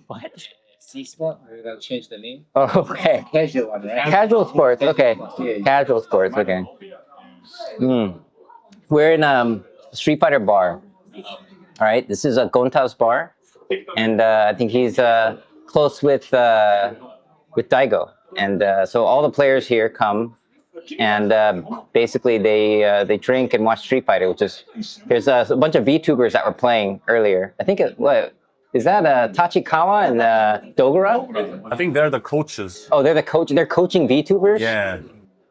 What? C-Sport, we're gonna change the name. Oh, okay. Casual one, right? Casual sports. Okay. Yeah. Casual sports. Okay. Hmm. We're in Street Fighter bar. All right. This is a Gonta's bar, and I think he's close with Daigo, and so all the players here come, and basically they drink and watch Street Fighter, which is there's a bunch of VTubers that were playing earlier. I think what is that Tachikawa and Dogura? I think they're the coaches. Oh, they're the coach. They're coaching VTubers. Yeah.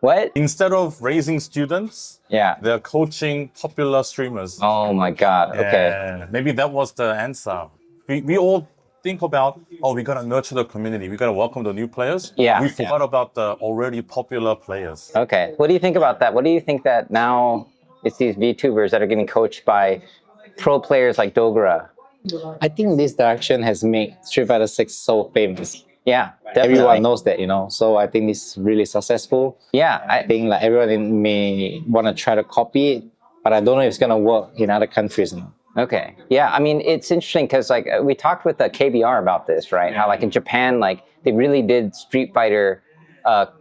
What? Instead of raising students, Yeah. they're coaching popular streamers. Oh my God. Okay. Yeah. Maybe that was the answer. We all think about, we gotta nurture the community. We gotta welcome the new players. Yeah. We forgot about the already popular players. Okay. What do you think about that? What do you think that now it's these VTubers that are getting coached by pro players like Dogura? I think this direction has made Street Fighter 6 so famous. Yeah, definitely. Everyone knows that, so I think it's really successful. Yeah, I think like everyone may want to try to copy it, but I don't know if it's gonna work in other countries. Okay. Yeah, I mean, it's interesting because like we talked with the KBR about this, right? How like in Japan, like they really did Street Fighter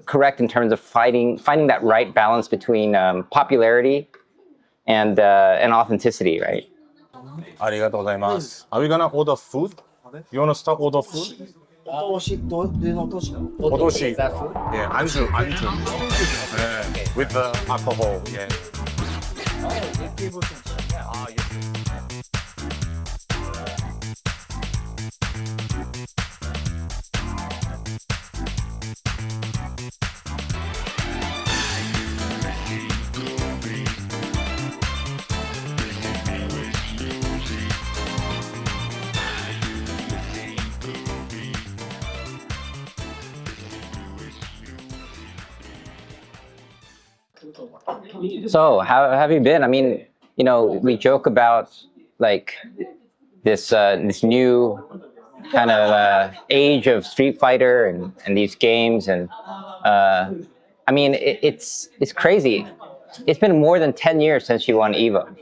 correct in terms of finding that right balance between popularity and authenticity, right? Arigatou gozaimasu. Are we gonna order food? You wanna start order food? Otoshi. Is that food? Yeah, anju. Yeah, with the alcohol. Yeah. So how have you been? I mean, we joke about like this new kind of age of Street Fighter and these games, and I mean it's crazy. It's been more than 10 years since you won EVO,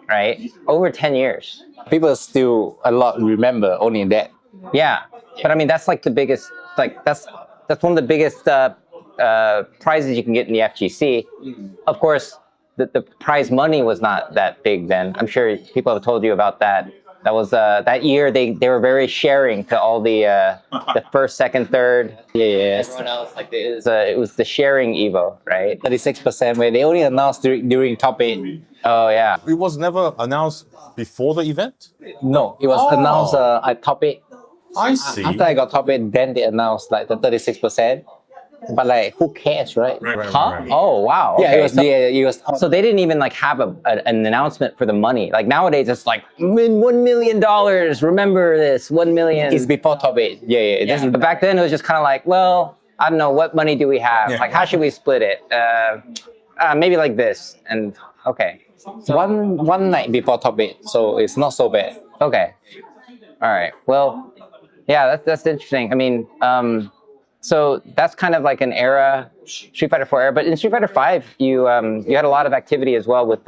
right? Over 10 years. People still a lot remember only that. Yeah, but I mean that's like the biggest, like that's one of the biggest prizes you can get in the FGC. Of course, the prize money was not that big then. I'm sure people have told you about that. That was that year they were very sharing to all the first, second, third. Yeah. Everyone else, like it was the sharing Evo, right? 36% where they only announced during top 8. Oh yeah. It was never announced before the event? No, it was announced at top 8. I see. After I got top 8, then they announced like the 36%. But like, who cares, right? Huh? Oh wow. Yeah, Okay. it was. So they didn't even like have an announcement for the money. Like nowadays, it's like win $1 million. Remember this, 1 million. It's before top 8. Yeah. But back then, it was just kind of like, well, I don't know, what money do we have? Yeah. Like, how should we split it? Maybe like this. And okay. One night before top 8, so it's not so bad. Okay. All right. Well, yeah, that's interesting. I mean, so that's kind of like an era, Street Fighter 4 era. But in Street Fighter 5, you had a lot of activity as well with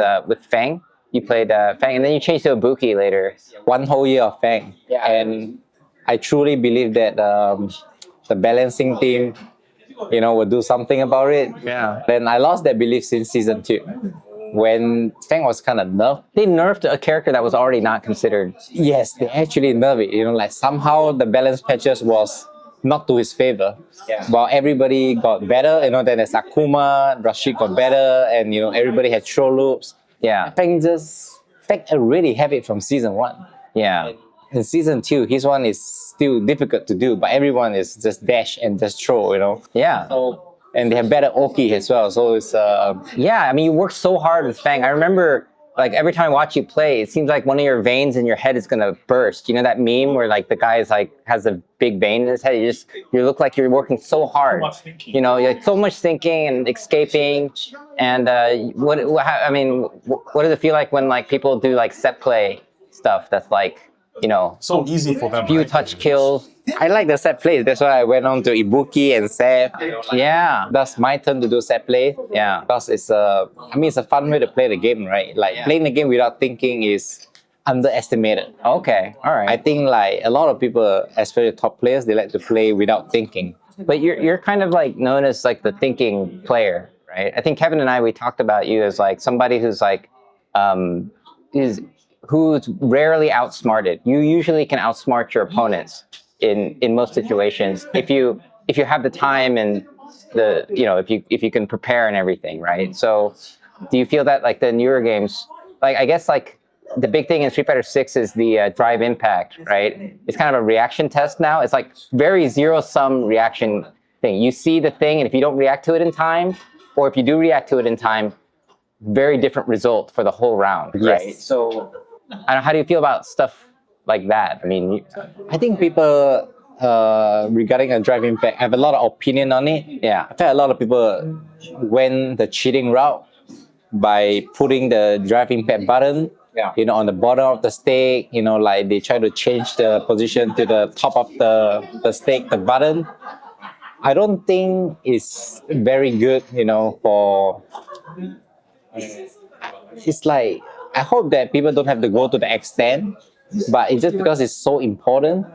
Fang. You played Fang, and then you changed to Ibuki later. One whole year of Fang. Yeah. And I truly believe that the balancing team, will do something about it. Yeah. Then I lost that belief since season 2. When Fang was kind of nerfed. They nerfed a character that was already not considered. Yes, they actually nerfed it. Like somehow the balance patches was not to his favor. Yeah. While everybody got better, then there's Akuma, Rashid got better, and everybody had throw loops. Yeah. Fang already have it from season 1. Yeah. In season 2, his one is still difficult to do, but everyone is just dash and just throw, Yeah. And they have better Oki as well, so it's Yeah, I mean, you work so hard with Fang. I remember, like, every time I watch you play, it seems like one of your veins in your head is gonna burst. You know that meme where, like, the guy is, like, has a big vein in his head? You look like you're working so hard. You're like, so much thinking and escaping. And what does it feel like when, like, people do, like, set play stuff that's, like, So easy for them. few right? touch kills? I like the set plays. That's why I went on to Ibuki and Seth. Yeah. That's my turn to do set play. Yeah. Because it's a fun way to play the game, right? Like playing the game without thinking is underestimated. Okay, all right. I think like a lot of people, especially top players, they like to play without thinking. But you're kind of like known as like the thinking player, right? I think Kevin and I, we talked about you as like somebody who's like um, who's rarely outsmarted. You usually can outsmart your opponents in most situations if you have the time and the if you can prepare and everything, right? So do you feel that like the newer games, like I guess like the big thing in Street Fighter 6 is the drive impact, right? It's kind of a reaction test now. It's like very zero sum reaction thing. You see the thing, and if you don't react to it in time, or if you do react to it in time, very different result for the whole round, right? Yes. So, I don't, how do you feel about stuff like that? I mean, I think people regarding a drive impact have a lot of opinion on it. yeah, I feel a lot of people went the cheating route by putting the drive impact button, on the bottom of the stick. Like they try to change the position to the top of the stick, the button. I don't think it's very good, for. It's like I hope that people don't have to go to the extent, but it's just because it's so important.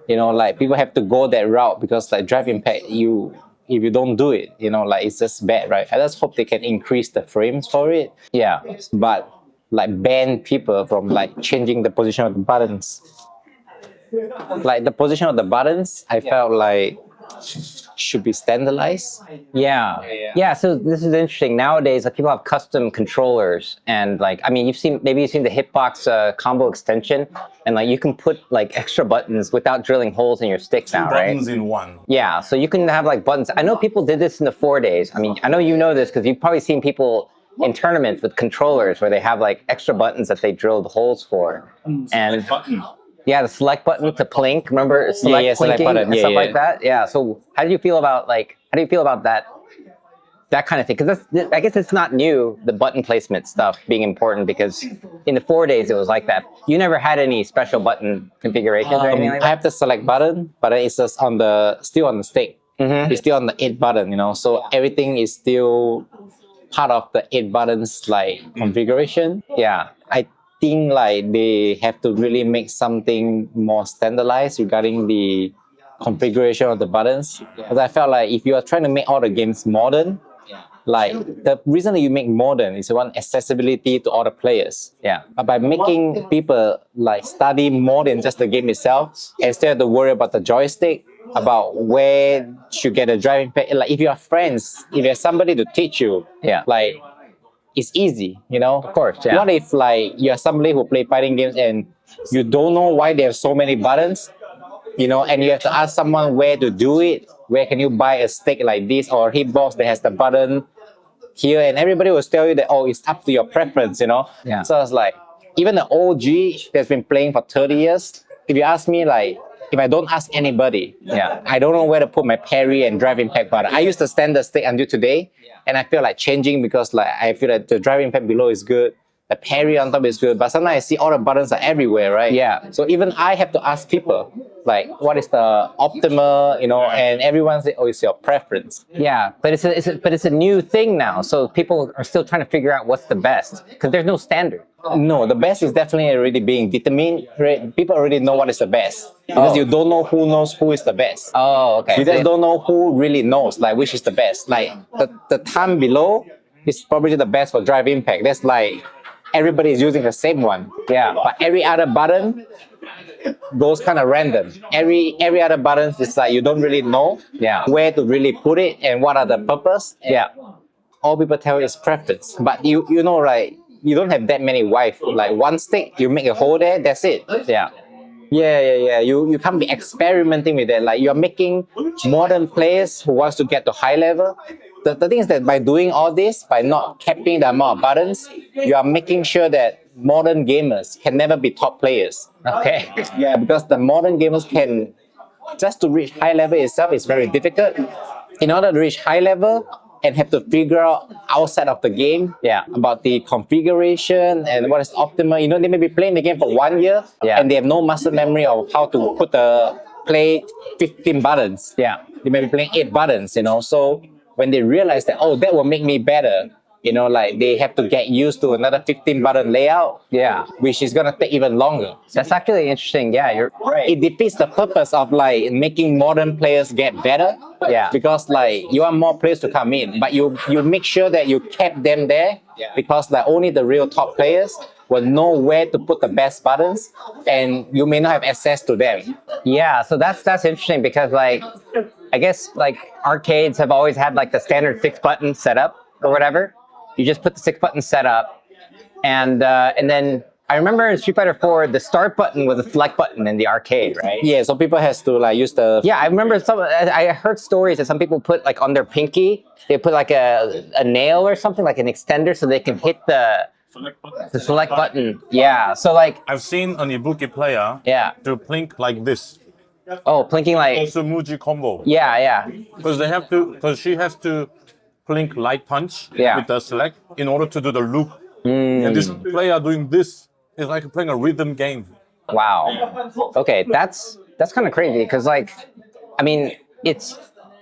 Like people have to go that route because like drive impact, if you don't do it, like it's just bad, right? I just hope they can increase the frames for it. yeah, But like ban people from like changing the position of the buttons. Like the position of the buttons, I felt like should be standardized. yeah. So this is interesting. Nowadays, like people have custom controllers, and like I mean, you've seen the hitbox combo extension, and like you can put like extra buttons without drilling holes in your stick now, right? Buttons in one. Yeah, so you can have like buttons. I know people did this in the 4 days. I mean, I know you know this because you've probably seen people in tournaments with controllers where they have like extra buttons that they drilled holes for. And yeah, the select button to plink. Remember select select plinking button. and Yeah, stuff yeah. like that. Yeah. So how do you feel about that kind of thing? Because I guess it's not new, the button placement stuff being important, because in the 4 days it was like that. You never had any special button configurations or anything like I that? have the select button, but it's just still on the stick. It's still on the 8 button, so everything is still part of the 8 buttons like configuration. Yeah. I think like they have to really make something more standardized regarding the configuration of the buttons. Because I felt like if you are trying to make all the games modern, like the reason that you make modern is you want accessibility to all the players. Yeah. But by making people like study more than just the game itself, instead of worry about the joystick, about where you get a driving pad. Like if you have friends, if you have somebody to teach you, like it's easy, Of course, yeah. What if like you are somebody who play fighting games and you don't know why there are so many buttons, and you have to ask someone where to do it, where can you buy a stick like this or a hitbox that has the button here, and everybody will tell you that, oh, it's up to your preference, Yeah. So it's like, even the OG that's been playing for 30 years, if you ask me, like, if I don't ask anybody, I don't know where to put my parry and drive impact button. I use the standard stick until today, and I feel like changing because like I feel that the drive impact below is good, the parry on top is good, but sometimes I see all the buttons are everywhere, right? Yeah. So even I have to ask people, like, what is the optimal, and everyone say, oh, it's your preference. Yeah, but it's a new thing now, so people are still trying to figure out what's the best because there's no standard. No, the best is definitely already being determined. People already know what is the best because you don't know who knows who is the best. Oh, okay. You just don't know who really knows, like, which is the best. Like the time below is probably the best for drive impact. That's like everybody is using the same one. Yeah. But every other button goes kind of random. Every other button is like you don't really know where to really put it and what are the purpose. All people tell you is preference. But you know, like, you don't have that many wife. Like one stick, you make a hole there, that's it. Yeah. You can't be experimenting with that. Like you're making modern players who wants to get to high level. The thing is that by doing all this, by not capping the amount of buttons, you are making sure that modern gamers can never be top players. Okay. Yeah, because the modern gamers can, just to reach high level itself is very difficult. In order to reach high level and have to figure out outside of the game about the configuration and what is optimal. They may be playing the game for 1 year and they have no muscle memory of how to play 15 buttons. They may be playing 8 buttons, So when they realize that, oh, that will make me better, like they have to get used to another 15 button layout, Yeah. which is gonna take even longer. That's actually interesting. Yeah, you're right. It defeats the purpose of like making modern players get better. Yeah. Because like you want more players to come in, but you make sure that you kept them there because like only the real top players will know where to put the best buttons, and you may not have access to them. Yeah, so that's interesting because like I guess like arcades have always had like the standard 6-button setup or whatever. You just put the 6-button setup, and then I remember in Street Fighter 4 the start button was a select button in the arcade, right? Yeah, so people has to like use the Yeah, I remember I heard stories that some people put like on their pinky, they put like a nail or something, like an extender, so they can hit the select button. Yeah, so like I've seen an Ibuki player yeah. to plink like this. Oh, plinking like Sumuji combo. yeah. Because she has to plink light punch Yeah. with the select in order to do the loop. And this player doing this is like playing a rhythm game. Wow. Okay, that's kind of crazy because like, I mean,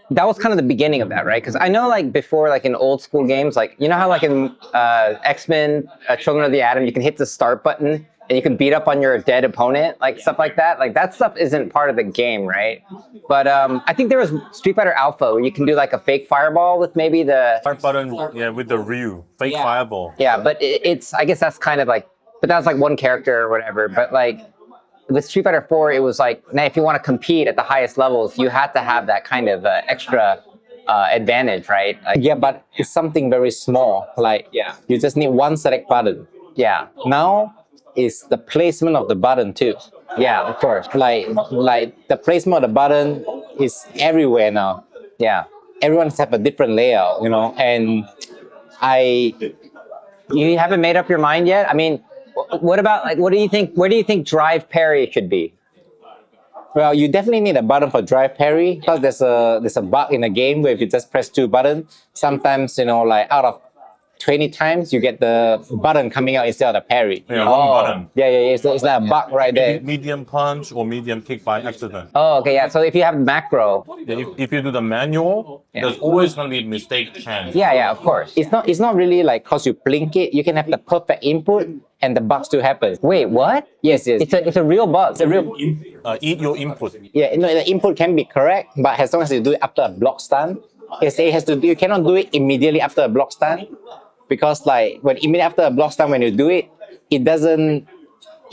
that was kind of the beginning of that, right? Because I know like before, like in old school games, like you know how like in X-Men, Children of the Atom, you can hit the start button and you can beat up on your dead opponent, like stuff like that. Like that stuff isn't part of the game, right? But I think there was Street Fighter Alpha where you can do like a fake fireball with maybe the Start button, yeah, with the Ryu, fake fireball. yeah, but it's I guess that's kind of like, but that was like one character or whatever. But like with Street Fighter 4, it was like, now if you want to compete at the highest levels, you had to have that kind of extra advantage, right? Like, yeah, but it's something very small. Like you just need one select button. yeah, Now it's the placement of the button too. yeah, of course. Like the placement of the button is everywhere now. Yeah. Everyone's have a different layout, and You haven't made up your mind yet? I mean, what about like, what do you think? Where do you think drive parry should be? well, you definitely need a button for drive parry because there's a bug in the game where if you just press 2 buttons, sometimes like out of 20 times you get the button coming out instead of the parry. Yeah, one button. Yeah. It's like a bug right there. Medium punch or medium kick by accident. Oh, okay, yeah. So if you have macro, If you do the manual, there's always going to be a mistake chance. yeah, of course. It's not really like cause you blink it. You can have the perfect input and the bug still happens. Wait, what? Yes. It's a real bug. It's a real. Eat your input. Yeah, the input can be correct, but as long as you do it after a block stun, you cannot do it immediately after a block stun, because like when immediately after a block stun, when you do it, it doesn't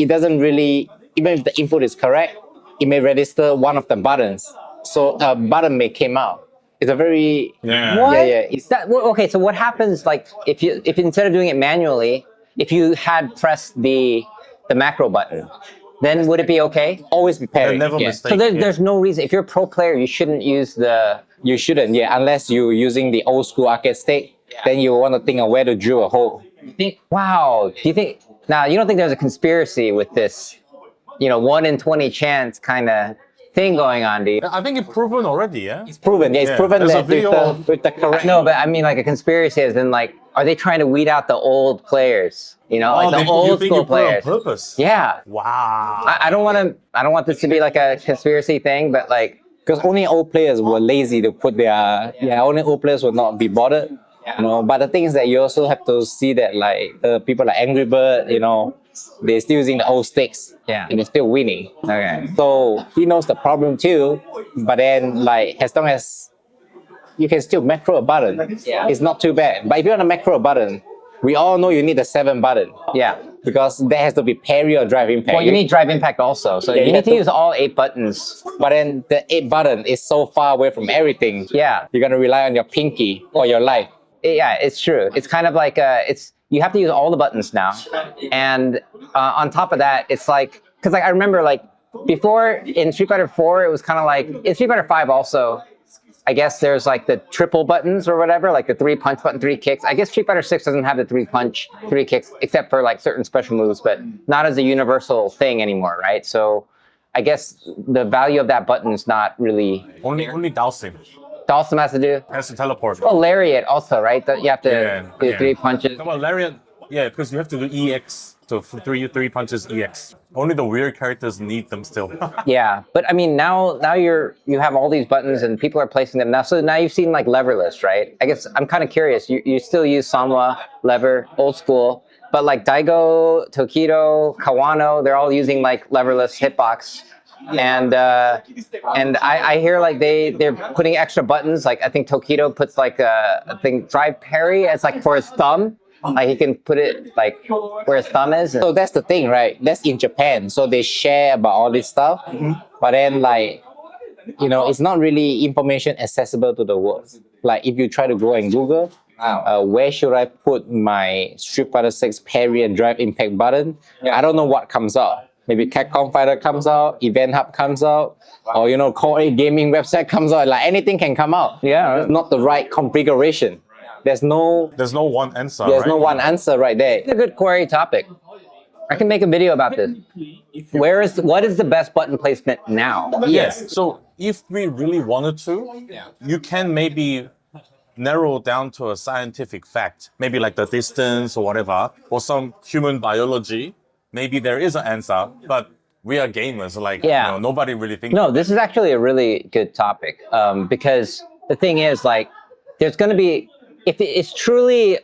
really, even if the input is correct, it may register one of the buttons, so a button may come out. It's a very What? Yeah. Is that okay? So what happens like if instead of doing it manually, if you had pressed the macro button, then would it be okay? Always be parry. Never Yeah. mistake. So there's no reason. If you're a pro player, you shouldn't use the. You shouldn't, unless you're using the old school arcade stick. Then you want to think of where to drill a hole. Wow. Do you think now? You don't think there's a conspiracy with this? 1 in 20 chance kind of thing going on, do you? I think it's proven already, yeah? It's proven. It's proven There's a that video with the correct. No, but I mean like a conspiracy as in like, are they trying to weed out the old players? Like the old you think school you put it on players. purpose? Yeah. Wow. I don't want this to be like a conspiracy thing, but like. Because only old players were lazy to put only old players would not be bothered. But the thing is that you also have to see that like the people like Angry Bird, they're still using the old sticks. Yeah. And they're still winning. Okay. So he knows the problem too. But then like as long as you can still macro a button, it's not too bad. But if you want to macro a button, we all know you need the 7 button. Yeah. Because there has to be parry or drive impact. Well, you need drive impact also, so you need to use all 8 buttons. But then the 8 button is so far away from everything. Yeah. You're gonna rely on your pinky or your life. Yeah, it's true. It's kind of like you have to use all the buttons now, and on top of that, it's like because like I remember like before in Street Fighter 4, it was kind of like in Street Fighter 5 also. I guess there's like the triple buttons or whatever, like the 3 punch button, 3 kicks. I guess Street Fighter 6 doesn't have the 3 punch, 3 kicks, except for like certain special moves, but not as a universal thing anymore, right? So I guess the value of that button is not really. Only dowsing. Dawson has to do. Has to teleport. Oh, lariat also, right? You have to do 3 punches. Come on, lariat. Yeah, because you have to do EX. So 3 punches EX. Only the weird characters need them still. Yeah, but I mean now you have all these buttons and people are placing them now. So now you've seen like leverless, right? I guess I'm kind of curious. You still use Sanwa lever, old school, but like Daigo, Tokido, Kawano, they're all using like leverless hitbox. And I hear like they're putting extra buttons. Like I think Tokido puts like a thing drive parry as like for his thumb. Like he can put it like where his thumb is. So that's the thing, right? That's in Japan. So they share about all this stuff. But then like, it's not really information accessible to the world. Like if you try to go and Google, where should I put my Street Fighter 6 parry and drive impact button? I don't know what comes out. Maybe Capcom Fighter comes out, Event Hub comes out, or Core 8 gaming website comes out. Like anything can come out. Yeah. It's not the right configuration. There's no one answer. There's right? no one answer right there. It's a good query topic. I can make a video about this. What is the best button placement now? Yes. So if we really wanted to, you can maybe narrow down to a scientific fact, maybe like the distance or whatever, or some human biology. Maybe there is an answer, but we are gamers. Like, nobody really thinks. No, this is actually a really good topic because the thing is, like, there's going to be, if it's truly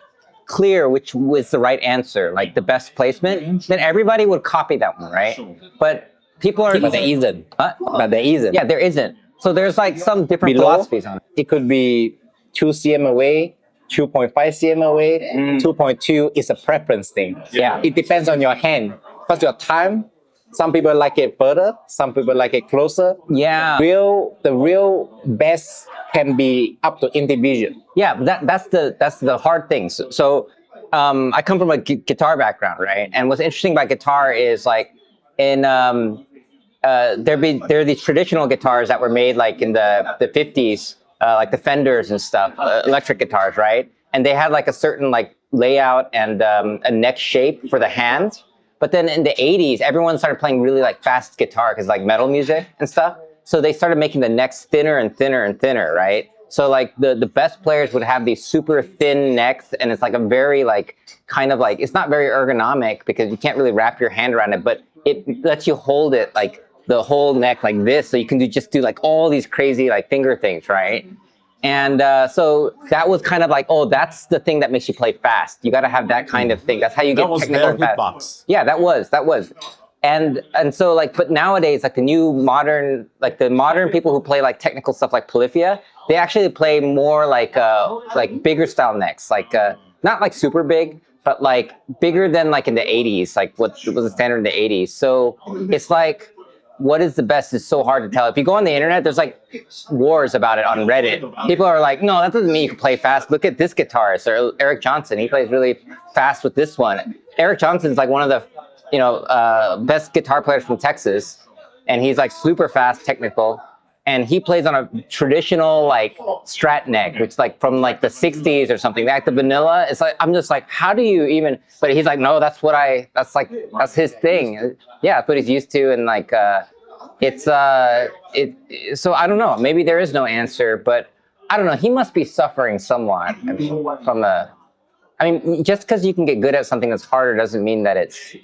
clear which was the right answer, like the best placement, then everybody would copy that one, right? But people are. But there isn't. Huh? But there isn't. Yeah, there isn't. So there's like some different Below, philosophies on it. It could be 2 cm away, 2.5 cm away, 2.2 is a preference thing. Yeah. It depends on your hand. Because your time, some people like it further, some people like it closer. Yeah. The real best can be up to individual. Yeah, that's the hard thing. So I come from a guitar background, right? And what's interesting about guitar is like in there are these traditional guitars that were made like in the 50s, like the Fenders and stuff, electric guitars, right? And they had like a certain like layout and a neck shape for the hand. But then in the 80s, everyone started playing really like fast guitar because like metal music and stuff. So they started making the necks thinner and thinner and thinner, right? So like the best players would have these super thin necks, and it's like a very like kind of like, it's not very ergonomic because you can't really wrap your hand around it, but it lets you hold it like the whole neck like this, so you can just do like all these crazy like finger things, right? And so that was kind of like, oh, that's the thing that makes you play fast. You got to have that kind of thing. That's how you get technical and fast. Hitbox. Yeah, that was. And so like, but nowadays, like the modern people who play like technical stuff like Polyphia, they actually play more like bigger style necks, like not like super big, but like bigger than like in the 80s, like what was the standard in the 80s. So it's like, what is the best is so hard to tell. If you go on the internet, there's like wars about it on Reddit. People are like, no, that doesn't mean you can play fast. Look at this guitarist, or Eric Johnson. He plays really fast with this one. Eric Johnson's like one of the best guitar players from Texas, and he's like super fast, technical, and he plays on a traditional like Strat neck, which is like from like the 60s or something, like the vanilla. It's like, I'm just like, how do you even? But he's like, no, that's his thing. Yeah, that's what he's used to, and like so I don't know. Maybe there is no answer, but I don't know. He must be suffering somewhat from just because you can get good at something that's harder doesn't mean that it's,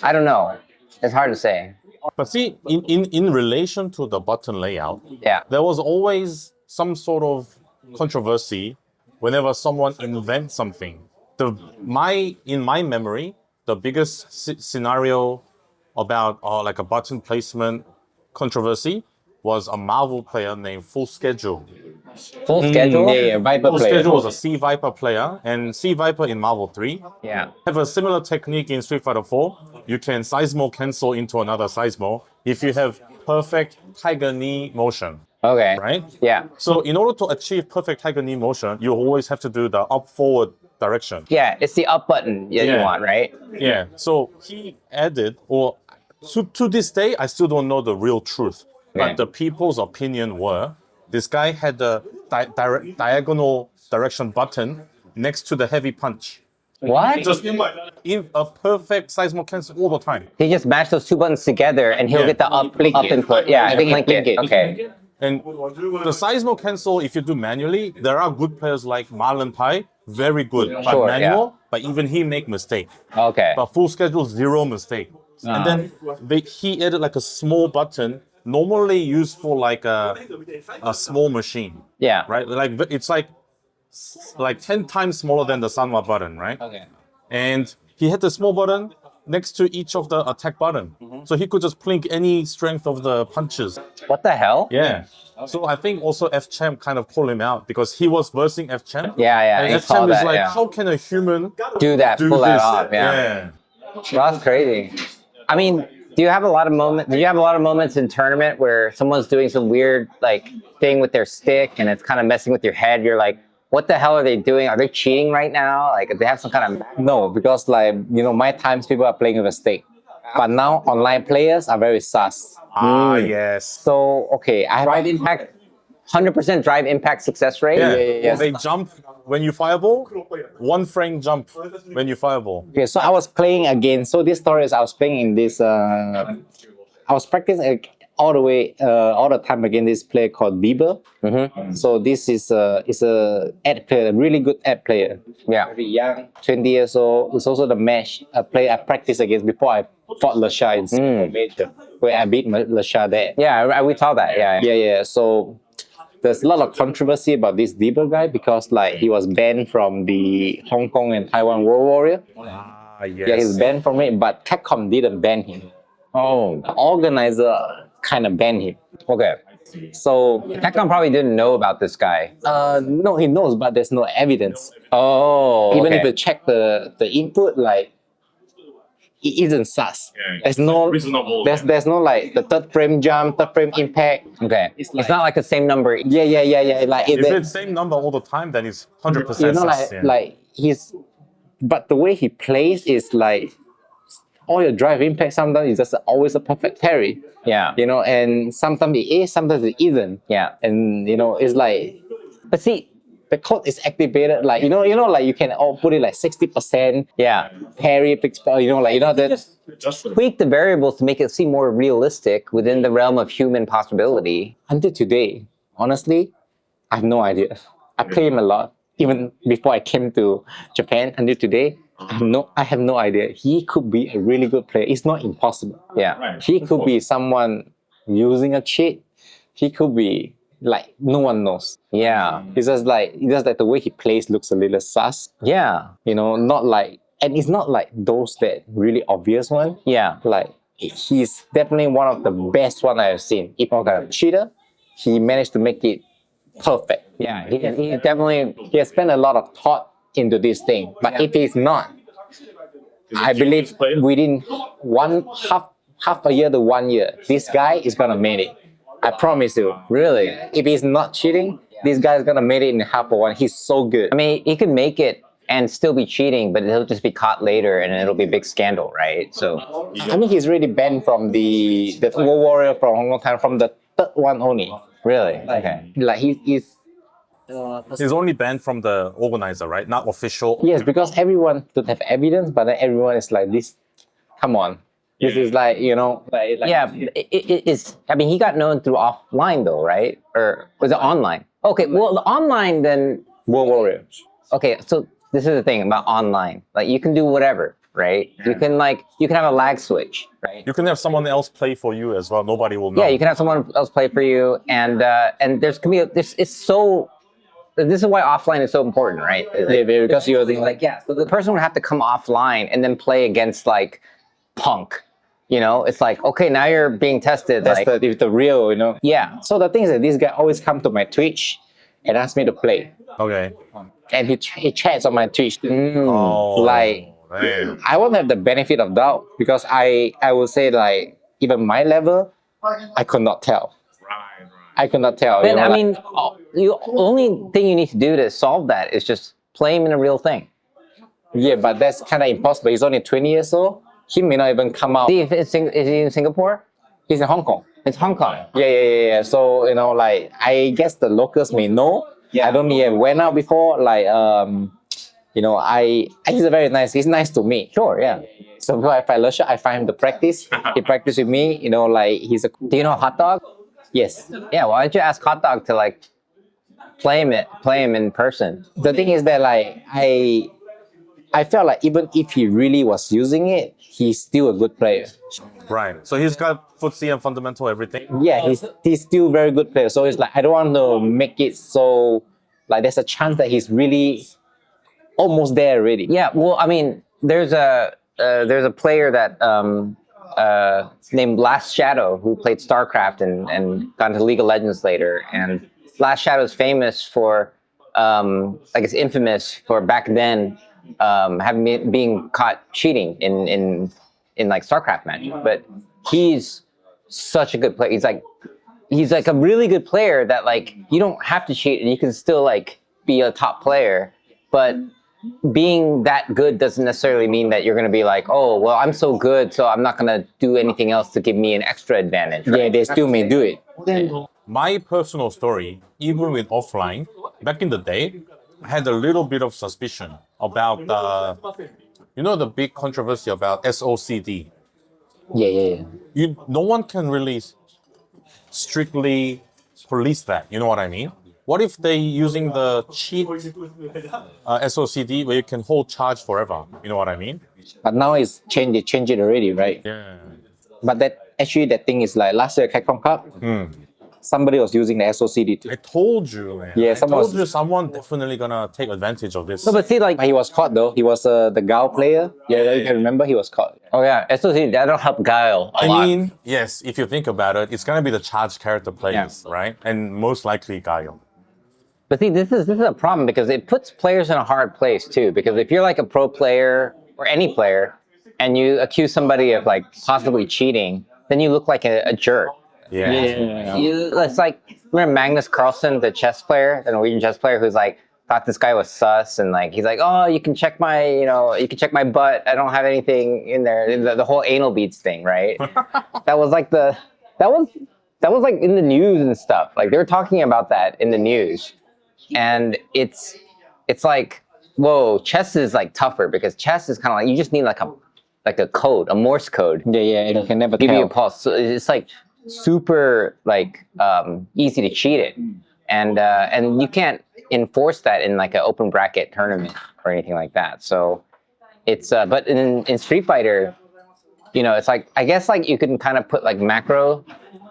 I don't know. It's hard to say. But see, in relation to the button layout, Yeah. there was always some sort of controversy whenever someone invents something. In my memory, the biggest scenario about like a button placement controversy was a Marvel player named Full Schedule. Full Schedule? Yeah, Viper Full player. Schedule was a C Viper player, and C Viper in Marvel 3 have a similar technique in Street Fighter 4. You can seismo cancel into another seismo if you have perfect tiger knee motion. Okay. Right? Yeah. So in order to achieve perfect tiger knee motion, you always have to do the up forward direction. Yeah, it's the up button you want, right? Yeah. So he added, or to this day, I still don't know the real truth. But the people's opinion were, this guy had the diagonal direction button next to the heavy punch. What? Just in a perfect seismo cancel all the time. He just mashed those two buttons together and he'll get the up input. Yeah, I think blink it. Okay. And the seismo cancel, if you do manually, there are good players like Marlon Pai, very good. But Sure, manual, but even he make mistake. Okay. But Full Schedule, zero mistake. and then he added like a small button normally used for like a small machine. Yeah. Right. Like it's like 10 times smaller than the Sanwa button, right? Okay. And he had the small button next to each of the attack button, so he could just plink any strength of the punches. What the hell? Yeah. So I think also F Champ kind of called him out because he was versing F Champ. Yeah, And he F saw Champ is that, like, yeah. how can a human Do that, do pull this? that off. Yeah. That's crazy. I mean, do you have a lot of moments in tournament where someone's doing some weird like thing with their stick and it's kind of messing with your head? You're like, what the hell are they doing? Are they cheating right now? Like, do they have some kind of No, because like my times people are playing with a stick, but now online players are very sus. Yes. So okay, I have drive impact, 100% drive impact success rate? Yeah. They jump when you fireball. 1 frame jump when you fireball. Okay, so I was playing again. So this story is I was playing in this. I was practicing all the time against this player called Bieber. So this is a ad player, a really good ad player. Yeah. Very young, 20 years old. It's also the match a player I practiced against before I fought Lasha in Singapore Major, where I beat Lasha there. Yeah, we saw that. Yeah. So there's a lot of controversy about this Bieber guy because like he was banned from the Hong Kong and Taiwan World Warrior. Yes. Yeah, he's banned from it, but Capcom didn't ban him. Oh, The organizer kind of banned him. okay. So Capcom probably didn't know about this guy. no, he knows, but there's no evidence. Oh, Even okay. if you check the input, like it isn't sus. There's no reasonable. there's no like the third frame jump, third frame impact. Okay. It's not like the same number. Yeah. Like If it's same number all the time, then it's 100%. you know, sus, yeah. like he's, but the way he plays is like all your drive impact. Sometimes it's just always a perfect parry. Yeah. You know, and sometimes it is, sometimes it isn't. Yeah. And it's like But see, the code is activated. Like like you can all put it like 60% yeah. parry, that. Tweak the variables to make it seem more realistic within the realm of human possibility. Until today, honestly, I have no idea. I play him a lot, even before I came to Japan. Until today, I have no idea. He could be a really good player. It's not impossible. Yeah. He could be someone using a cheat. He could be like no one knows. Yeah. It's just like the way he plays looks a little sus. Yeah. Not like, and it's not like those that really obvious one. Yeah. Like he's definitely one of the best one I have seen. If a cheater, he managed to make it perfect. Yeah. He definitely. He has spent a lot of thought into this thing. But if he's not, I believe within half a year to 1 year, this guy is gonna make it. I promise you. Really? If he's not cheating, this guy is gonna make it in half a one. He's so good. I mean, he could make it and still be cheating, but he'll just be caught later and it'll be a big scandal, right? So. I mean, he's really banned from the World Warrior from Hong Kong time, from the third one only. Really? Okay. Like he's He's only banned from the organizer, right? Not official. yes, because everyone don't have evidence, but then everyone is like this. Come on, this is like like Yeah, it's. I mean, he got known through offline though, right? Or was it online? Okay, well, the online then. World Warrior. Okay, so this is the thing about online. Like, you can do whatever, right? You can have a lag switch, right? You can have someone else play for you as well. Nobody will know. Yeah, you can have someone else play for you, and there's can be this. It's so. This is why offline is so important, right? Yeah, because you're the Like, yeah, so the person would have to come offline and then play against like Punk. It's like, okay, now you're being tested. that's Like, the real, yeah. So the thing is that this guy always come to my Twitch and ask me to play, Okay. and he chats on my Twitch. Oh, Like, man. I won't have the benefit of doubt because I would say like even my level, I could not tell. I could not tell. Then, I like- mean, the only thing you need to do to solve that is just play him in a real thing. yeah, but that's kind of impossible. He's only 20 years old. He may not even come out. See, if is he in Singapore? He's in Hong Kong. It's Hong Kong. Yeah. So like I guess the locals may know. Yeah, I don't think he went out before. Like he's he's nice to me. Sure, yeah. So if I find Lusha, I find him to practice. He practice with me. Like he's a Do you know Hot Dog? yes. Yeah, why don't you ask Hot Dog to like play him in person? The thing is that like I felt like even if he really was using it, he's still a good player. Right. So he's got footsie and fundamental everything. Yeah, he's still a very good player. So it's like I don't want to make it so like there's a chance that he's really almost there already. Yeah, well, I mean, there's a player that named Last Shadow who played StarCraft and got into League of Legends later. And Last Shadow is famous for, like it's infamous for back then being caught cheating in like StarCraft matches. But he's such a good player. He's like a really good player that like you don't have to cheat and you can still like be a top player, but being that good doesn't necessarily mean that you're going to be like, oh, well, I'm so good, so I'm not going to do anything else to give me an extra advantage. Right? Yeah, they still may do it. My personal story, even with offline, back in the day, I had a little bit of suspicion about the big controversy about SOCD. Yeah. No one can really strictly police that. You know what I mean? What if they using the cheat SOCD where you can hold charge forever? You know what I mean? But now it's changed. They changed it already, right? Yeah. But that thing is like last year Capcom Cup. Somebody was using the SOCD too. I told you, man. Yeah, I told you someone definitely gonna take advantage of this. No, but see, like, He was caught though. He was the Gao player. Yeah, you can remember he was caught. oh yeah, SOC, that'll help Guile a lot. I mean, yes, if you think about it, it's gonna be the charged character players, right? And most likely Guile. But see, this is a problem because it puts players in a hard place too. Because if you're like a pro player or any player, and you accuse somebody of like possibly cheating, then you look like a jerk. Yeah. It's like, remember Magnus Carlsen, the chess player, the Norwegian chess player, who's like thought this guy was sus, and like he's like, oh, you can check my butt. I don't have anything in there. The whole anal beads thing, right? that was like in the news and stuff. Like they were talking about that in the news. And it's like, whoa, chess is like tougher because chess is kind of like you just need like a code, a Morse code. Yeah, and you can never Give you a tell. pulse. So it's like super like easy to cheat it, and you can't enforce that in like an open bracket tournament or anything like that. So it's but in Street Fighter, it's like I guess like you can kind of put like macro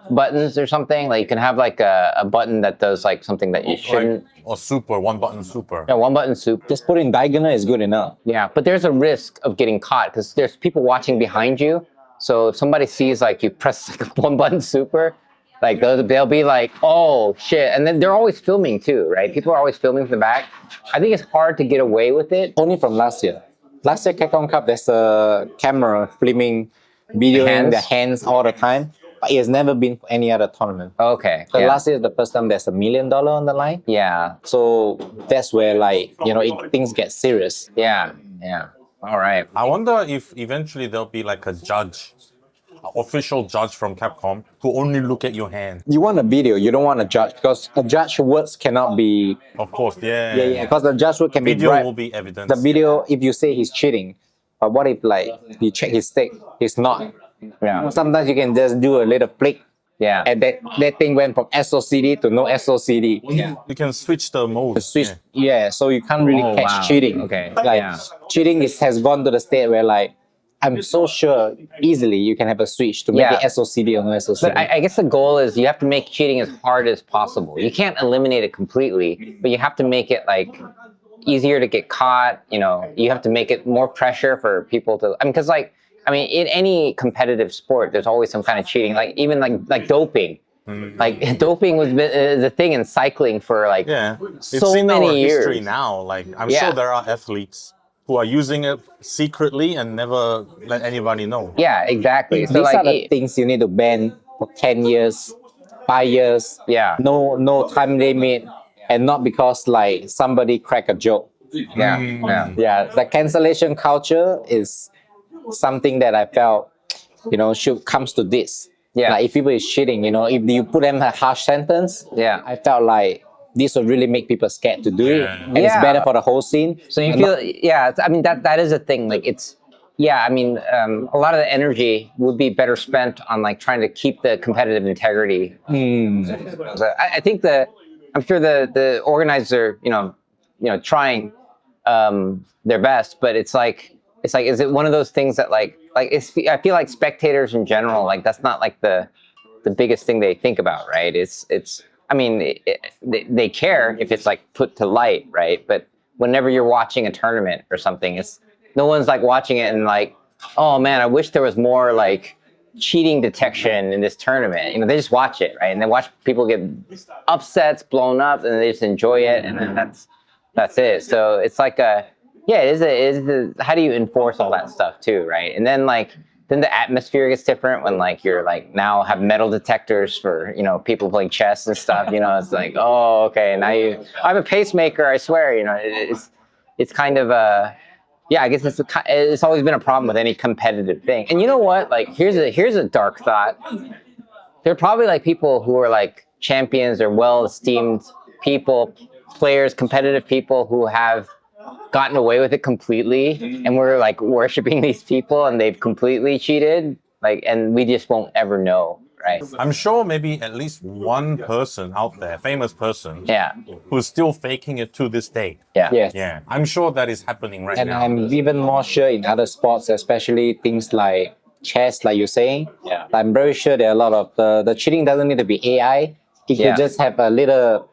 buttons or something. Like you can have like a button that does like something that you shouldn't. Or super, one button super. Yeah, one button soup. Just put in diagonal is good enough. Yeah, but there's a risk of getting caught because there's people watching behind you. So if somebody sees like you press like one button super, like they'll be like, oh shit, and then they're always filming too, right? People are always filming from the back. I think it's hard to get away with it. Only from last year. Last year Capcom Cup, there's a camera filming, videoing the hands all the time. But it has never been for any other tournament. Okay. So Yeah. last year is the first time there's $1 million on the line. Yeah. So that's where things get serious. Yeah. All right. I wonder if eventually there'll be like a judge, an official judge from Capcom who only look at your hand. You want a video, you don't want a judge because a judge words cannot be. Of course, yeah. Yeah, because the judge word can Video be. will be evidence. The video, if you say he's cheating, but what if like you check his stick, he's not. Yeah. Sometimes you can just do a little flick. Yeah. And that thing went from SOCD to no SOCD. Yeah. You can switch the mode. Switch, so you can't really Oh, catch wow. cheating. Okay, Like yeah. cheating has gone to the state where like I'm so sure easily you can have a switch to make Yeah. it SOCD or no SOCD. But I guess the goal is you have to make cheating as hard as possible. You can't eliminate it completely, but you have to make it like easier to get caught. You have to make it more pressure for people to. Because in any competitive sport, there's always some kind of cheating. Like even like doping. Like doping was a thing in cycling for like It's so in many our years. history now. Like I'm Yeah. sure there are athletes who are using it secretly and never let anybody know. Yeah, exactly. So These like are the things you need to ban for 10 years, 5 years. Yeah. No time limit, and not because like somebody crack a joke. yeah. Yeah, the cancellation culture is something that I felt, comes to this. Yeah. Like if people is cheating, if you put them a harsh sentence, Yeah. I felt like this would really make people scared to do it, and it's Yeah. better for the whole scene. So you And feel, that is a thing. Like a lot of the energy would be better spent on like trying to keep the competitive integrity. So I think I'm sure the organizer, trying, their best, but it's like is it one of those things that I feel like spectators in general, like that's not like the biggest thing they think about, right? It's I mean they care if it's like put to light, right? But whenever you're watching a tournament or something, it's no one's like watching it and like, oh man, I wish there was more like cheating detection in this tournament. You know, they just watch it, right? And they watch people get upsets, blown up, and they just enjoy it, and then that's it. So it's like it is how do you enforce all that stuff too, right? And then then the atmosphere gets different when like you're like now have metal detectors for, you know, people playing chess and stuff. You know, it's like, oh, okay, now I'm a pacemaker, I swear. You know, it's kind of yeah, I guess it's always been a problem with any competitive thing. And you know what? Like, here's a dark thought. There are probably like people who are like champions or well-esteemed people, players, competitive people who have gotten away with it completely, and we're like worshiping these people, and they've completely cheated. Like, and we just won't ever know, right? I'm sure maybe at least one person out there, famous person, Yeah. who's still faking it to this day. Yeah. Yes. Yeah, I'm sure that is happening right And now. I'm even more sure in other sports, especially things like chess, like you're saying. Yeah. I'm very sure there are a lot of the cheating doesn't need to be AI. It Yeah. could just have a little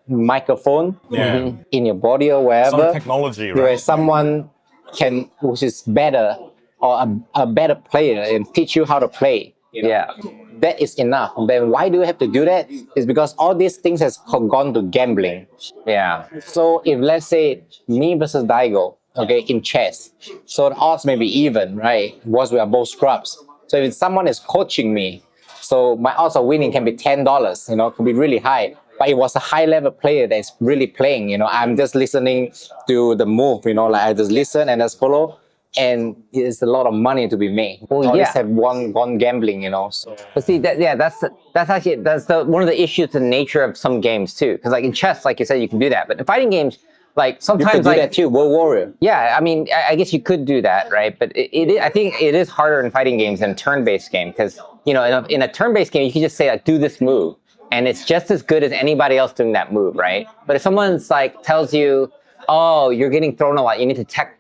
microphone Yeah. in your body or wherever, Some technology, where right? someone can, which is better or a better player, and teach you how to play. You know? Yeah. That is enough. Then why do you have to do that? It's because all these things has gone to gambling. Yeah. So if let's say me versus Daigo, okay, in chess, so the odds may be even, right? Because we are both scrubs. So if someone is coaching me, so my odds of winning can be $10, you know, could be really high. But it was a high level player that's really playing, you know, I'm just listening to the move, you know, like I just listen and just follow. And it's a lot of money to be made. Well, All yeah. this have one gambling, you know. So But see, that's actually one of the issues to the nature of some games too. Because like in chess, like you said, you can do that. But in fighting games, like you sometimes could do like that too, World Warrior. yeah, I mean, I guess you could do that, right? But I think it is harder in fighting games than a turn-based game because, you know, in a turn-based game, you can just say like, do this move, and it's just as good as anybody else doing that move, right? But if someone's like tells you, oh, you're getting thrown a lot, you need to tech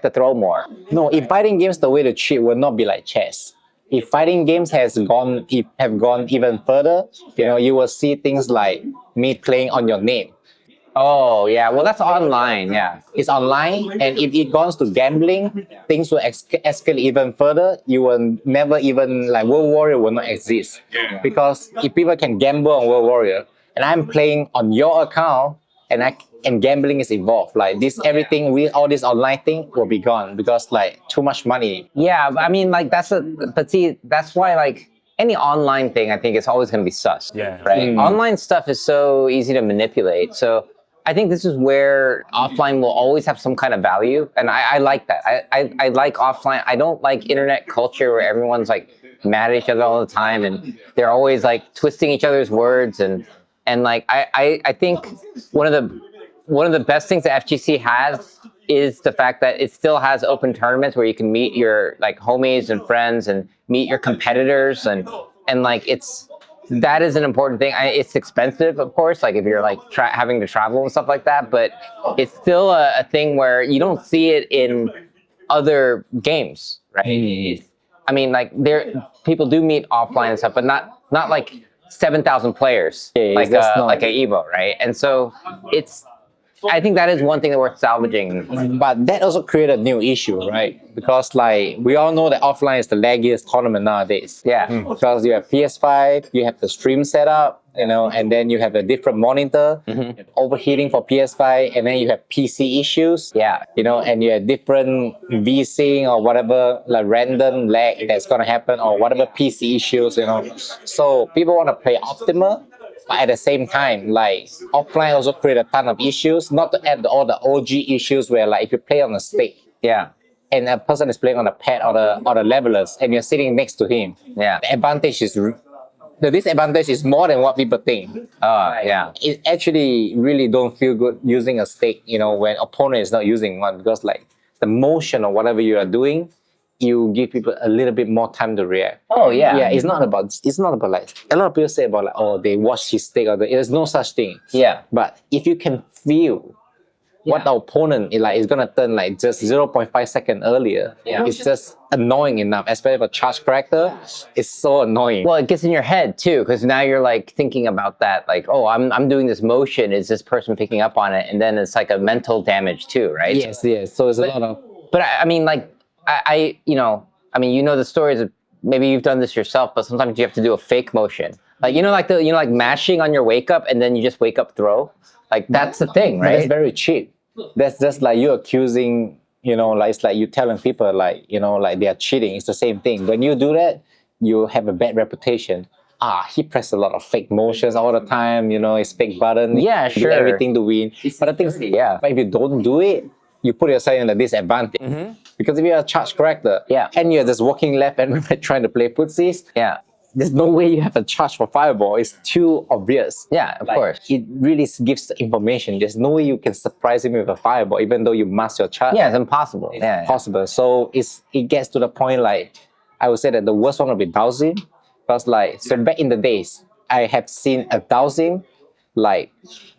the throw more. No, in fighting games, the way to cheat will not be like chess. If fighting games have gone even further, you know, you will see things like me playing on your name. Oh yeah, well that's online, yeah. It's online, and if it goes to gambling, things will escalate even further. You will never even like World Warrior will not exist because if people can gamble on World Warrior, and I'm playing on your account, and gambling is involved, like this everything with all this online thing will be gone because like too much money. Yeah, I mean, like but see, that's why like any online thing, I think it's always going to be sus. Yeah. Right. Online stuff is so easy to manipulate. So I think this is where offline will always have some kind of value, and I like that. I like offline. I don't like internet culture where everyone's like mad at each other all the time, and they're always like twisting each other's words, and like I think one of the best things that FGC has is the fact that it still has open tournaments where you can meet your like homies and friends and meet your competitors, and like that is an important thing. It's expensive, of course, like if you're like having to travel and stuff like that, but it's still a thing where you don't see it in other games, right? I mean, like people do meet offline and stuff, but not like 7,000 players, like a Evo, right? And so I think that is one thing that we're salvaging. But that also created a new issue, right? Because like we all know that offline is the laggiest tournament nowadays. Yeah. Because you have PS5, you have the stream setup, you know, and then you have a different monitor, overheating for PS5, and then you have PC issues. Yeah. You know, and you have different VSync or whatever, like random lag that's gonna happen or whatever PC issues, you know. So people want to play optimal. But at the same time, like offline also create a ton of issues, not to add all the OG issues where like if you play on a stick, Yeah. and a person is playing on a pad or the levelers and you're sitting next to him, Yeah. the disadvantage is more than what people think. Yeah. It actually really don't feel good using a stick, you know, when opponent is not using one, because like the motion or whatever you are doing, you give people a little bit more time to react. Oh yeah. Yeah, it's not about like a lot of people say about like, oh, they watch his stick, or there's no such thing. Yeah. But if you can feel what the opponent is gonna turn like just 0.5 second earlier. It's just annoying enough, especially for charge character. It's so annoying. Well, it gets in your head too, because now you're like thinking about that, like, oh, I'm doing this motion. Is this person picking up on it? And then it's like a mental damage too, right? Yes. So it's a lot of. But I mean, like, I you know the stories of, maybe you've done this yourself, but sometimes you have to do a fake motion. Like, like mashing on your wake up and then you just wake up throw. Like, that's the thing, But right? that's very cheap. That's just like you accusing, like it's like you telling people like, like they are cheating. It's the same thing. When you do that, you have a bad reputation. He pressed a lot of fake motions all the time, it's fake button. Yeah, do sure. everything to win. But the thing is, but if you don't do it, you put yourself in a disadvantage. Because if you're a charge character, and you're just walking left and right trying to play footsies, there's no way you have a charge for fireball. It's too obvious. Yeah, of course. It really gives the information. There's no way you can surprise him with a fireball, even though you master your charge. Yeah, it's impossible. It's impossible. So it gets to the point, like, I would say that the worst one would be dowsing. Because so back in the days, I have seen a dowsing, like.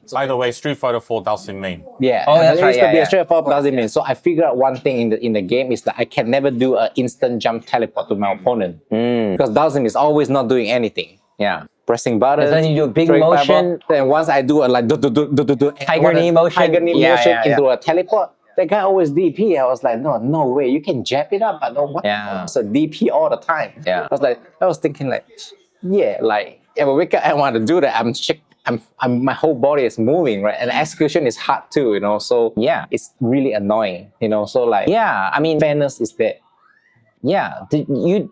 By the way, Street Fighter 4 dowsing main. Yeah. Oh, that's there right. used to be a straightforward dowsing main. So I figured out one thing in the game is that I can never do an instant jump teleport to my opponent. Because dowsing is always not doing anything. Yeah. Pressing buttons. And then you do a big throwing motion. fireball. Then once I do a Tiger knee motion. Into a teleport, the guy always DP. I was like, no way. You can jab it up, but no, what? Yeah. It's a DP all the time. Yeah. I was thinking like, if I wake up and want to do that, my whole body is moving, right? And execution is hard too, So it's really annoying, So like, I mean, fairness is there. Yeah. You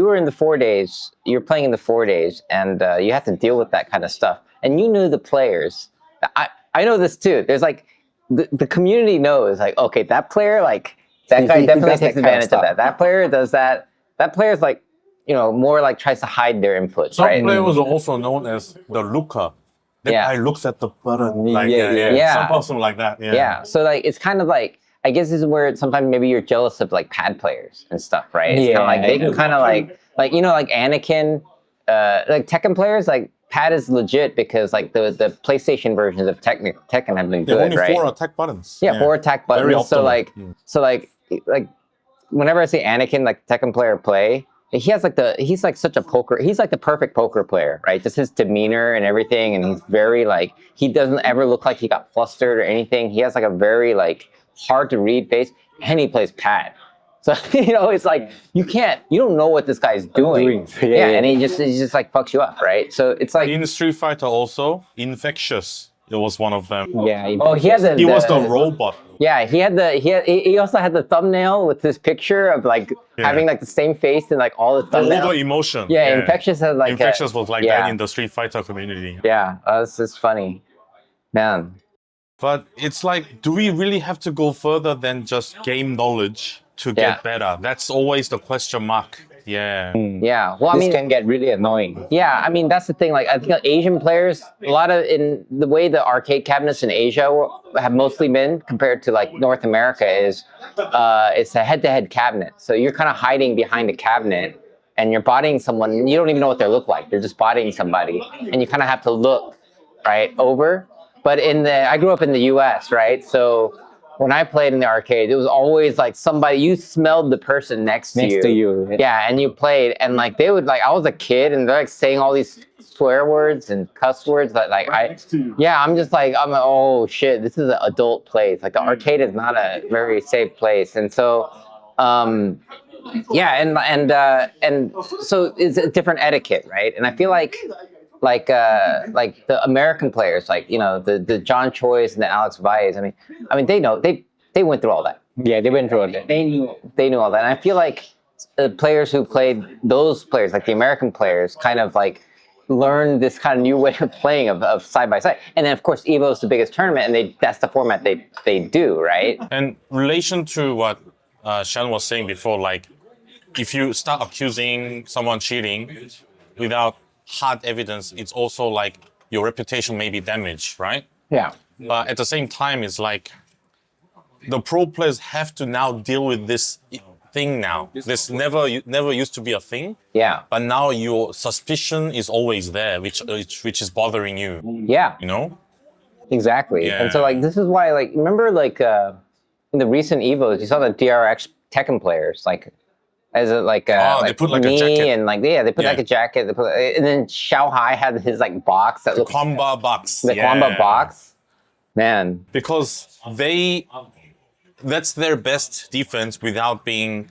were in the 4 days. You're playing in the 4 days, and you have to deal with that kind of stuff. And you knew the players. I know this too. There's like the community knows, like, okay, that player, like, that guy definitely takes advantage of that. That player does that. That player's like, more like tries to hide their inputs, Some right? players are also known as the looker. That guy looks at the button. Like, Yeah. Some person like that. Yeah. So like, it's kind of like, I guess this is where sometimes maybe you're jealous of like pad players and stuff, right? It's kinda like they can kind of like like Anakin, like Tekken players, like pad is legit because like the PlayStation versions of Tekken have been good, only right? 4 attack buttons. Yeah, 4 attack Very buttons. So optimal. like whenever I see Anakin, like Tekken player play, he's like such a poker. He's like the perfect poker player, right? Just his demeanor and everything, and he's very like, he doesn't ever look like he got flustered or anything. He has like a very like hard to read face, and he plays pad. So it's like you don't know what this guy's doing. And he just like fucks you up, right? So it's like In Street Fighter also, Infectious. It was one of them. Yeah. oh, he was the robot. Yeah, he also had the thumbnail with this picture of like having like the same face and like all the All thumbnails. the emotion. Yeah, Infectious has like Infectious was like that in the Street Fighter community. Yeah, this is funny, man. But it's like, do we really have to go further than just game knowledge to get better? That's always the question mark. Yeah. Yeah. Well, I mean, This can get really annoying. yeah, I mean, that's the thing. Like, I think Asian players, a lot of in the way the arcade cabinets in Asia have mostly been compared to like North America is, it's a head-to-head cabinet. So you're kind of hiding behind a cabinet, and you're bodying someone. And you don't even know what they look like. They're just bodying somebody, and you kind of have to look right over. But I grew up in the U.S., right? So when I played in the arcade, it was always like somebody, you smelled the person next to you. Yeah, and you played, and like they would like, I was a kid, and they're like saying all these swear words and cuss words that like I'm just like, oh shit, this is an adult place. Like the arcade is not a very safe place, and so, and so it's a different etiquette, right? And I feel like the American players, like the John Choi's and the Alex Valles. I mean they know they went through all that. Yeah, they went through all that. They knew all that, and I feel like the players who played, those players, like the American players, kind of like learned this kind of new way of playing of side by side. And then of course Evo is the biggest tournament, and that's the format they do, right? And relation to what Shan was saying before, like if you start accusing someone cheating without hard evidence, it's also like your reputation may be damaged, right? Yeah. But at the same time, it's like the pro players have to now deal with this thing now. This never used to be a thing. Yeah. But now your suspicion is always there, which is bothering you. Yeah. Exactly. Yeah. And so like this is why like remember like in the recent Evos you saw the DRX Tekken players like as a like they put like a me jacket. and like they put like Yeah. a jacket they put, and then Xiao Hai had his like box that looked Combo box. the Kwamba box. Man. Because that's their best defense without being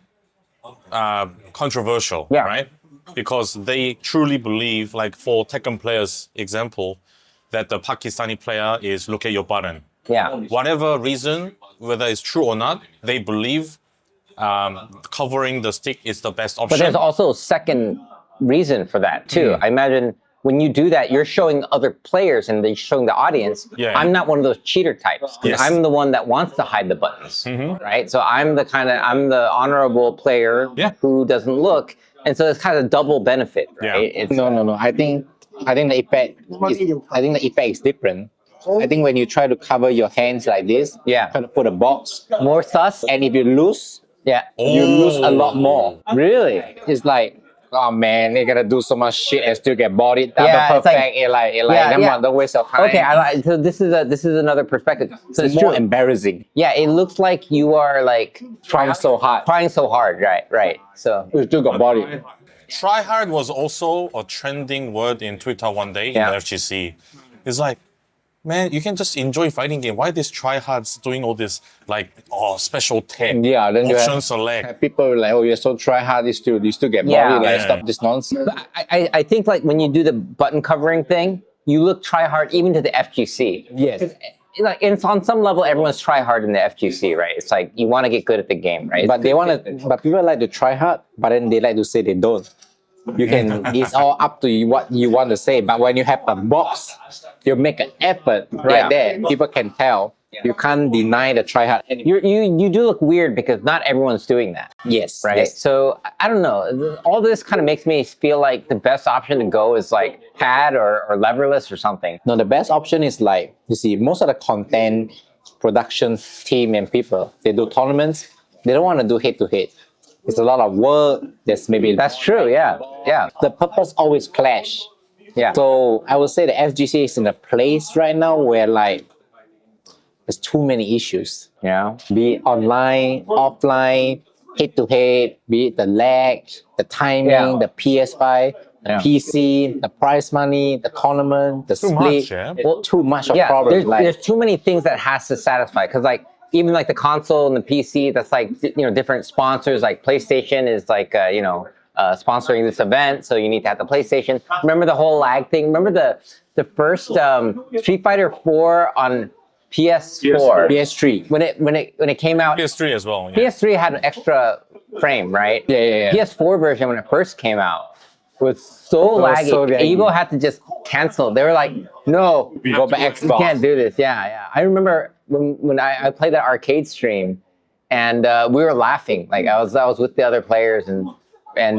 controversial, Yeah. right? Because they truly believe, like for Tekken players example, that the Pakistani player is look at your button. Yeah. Whatever reason, whether it's true or not, they believe covering the stick is the best option. But there's also a second reason for that too. I imagine when you do that, you're showing other players and they're showing the audience. Yeah. I'm not one of those cheater types. Yes. I'm the one that wants to hide the buttons, right? So I'm the honorable player Yeah. who doesn't look, and so it's kind of a double benefit, right? Yeah. It's, No. I think the effect is different. I think when you try to cover your hands like this, Yeah. try to put a box, more sus. and if you lose, Yeah. you lose a lot more. Really? It's like, oh man, they gotta do so much shit and still get bodied. Double Yeah, it's like- perfect. yeah, come yeah. on, don't waste your time. Okay, so this is another perspective. So it's it's more true. embarrassing. Yeah, it looks like you are like Trying so hard. trying so hard, right? So You still got bodied. Try hard was also a trending word in Twitter one day Yeah. in the FGC. It's like, man, you can just enjoy fighting game. Why these tryhards doing all this like special tech? Yeah, then you option have- select. People are like, oh, you're so try hard, you still get Yeah. bodied. Like, Yeah. stop this nonsense. But I think like when you do the button covering thing, you look try hard even to the FGC. Yes. Like it's on some level, everyone's try hard in the FGC, right? It's like you want to get good at the game, right? But but people like to try hard, but then they like to say they don't. You can, it's all up to you what you want to say. But when you have a box, you make an effort right Yeah. there. People can tell. You can't deny the try hard. you do look weird because not everyone's doing that. Yes, Right. yes. So I don't know. All this kind of makes me feel like the best option to go is like pad or leverless or something. No, the best option is like, you see, most of the content production team and people, they do tournaments. They don't want to do head to head. It's a lot of work. There's maybe That's true. Yeah. Yeah. the purpose always clash. Yeah. So I would say the FGC is in a place right now where like there's too many issues. Yeah. Be it online, offline, head to head, be it the lag, the timing, Yeah. the PS5, the Yeah. PC, the prize money, the tournament, the split. much, yeah. Well, too much of Yeah. problems. There's too many things that has to satisfy because like even like the console and the PC, that's like different sponsors. Like PlayStation is like sponsoring this event, so you need to have the PlayStation. Remember the whole lag thing? Remember the first Street Fighter 4 on PS4 PS3. when it came out. PS3 as well. Yeah. PS3 had an extra frame, right? Yeah. PS4 version when it first came out was so was laggy. so laggy. Evo had to just cancel. They were like, no, Go back you Xbox. can't do this. Yeah. I remember when I played that arcade stream, and we were laughing. Like I was with the other players, and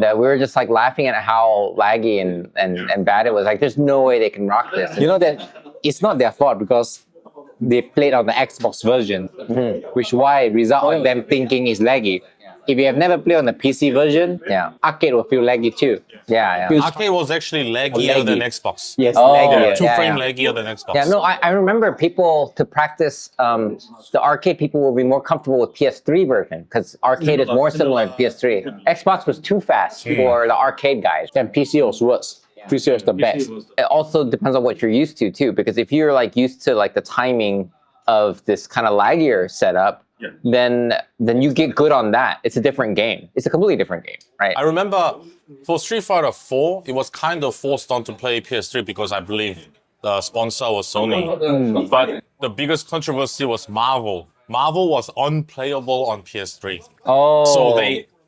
we were just like laughing at how laggy and bad it was. Like there's no way they can rock this. You know that it's not their fault because they played on the Xbox version, which why result in them thinking it's laggy. If you have never played on the PC version, Yeah. arcade will feel laggy too. Yeah. Arcade was actually laggier than Xbox. Yes, Oh, laggy. yeah. Two frame laggier than Xbox. Yeah, no, I remember people to practice the arcade people will be more comfortable with PS3 version because arcade is more similar to PS3. Xbox was too fast for the arcade guys. And PC was worse. PC was the best. It also depends on what you're used to too, because if you're like used to like the timing of this kind of laggier setup, then you get good on that. It's a different game. It's a completely different game, right? I remember for Street Fighter 4, it was kind of forced on to play PS3 because I believe the sponsor was Sony. But the biggest controversy was Marvel. Marvel was unplayable on PS3. Oh, So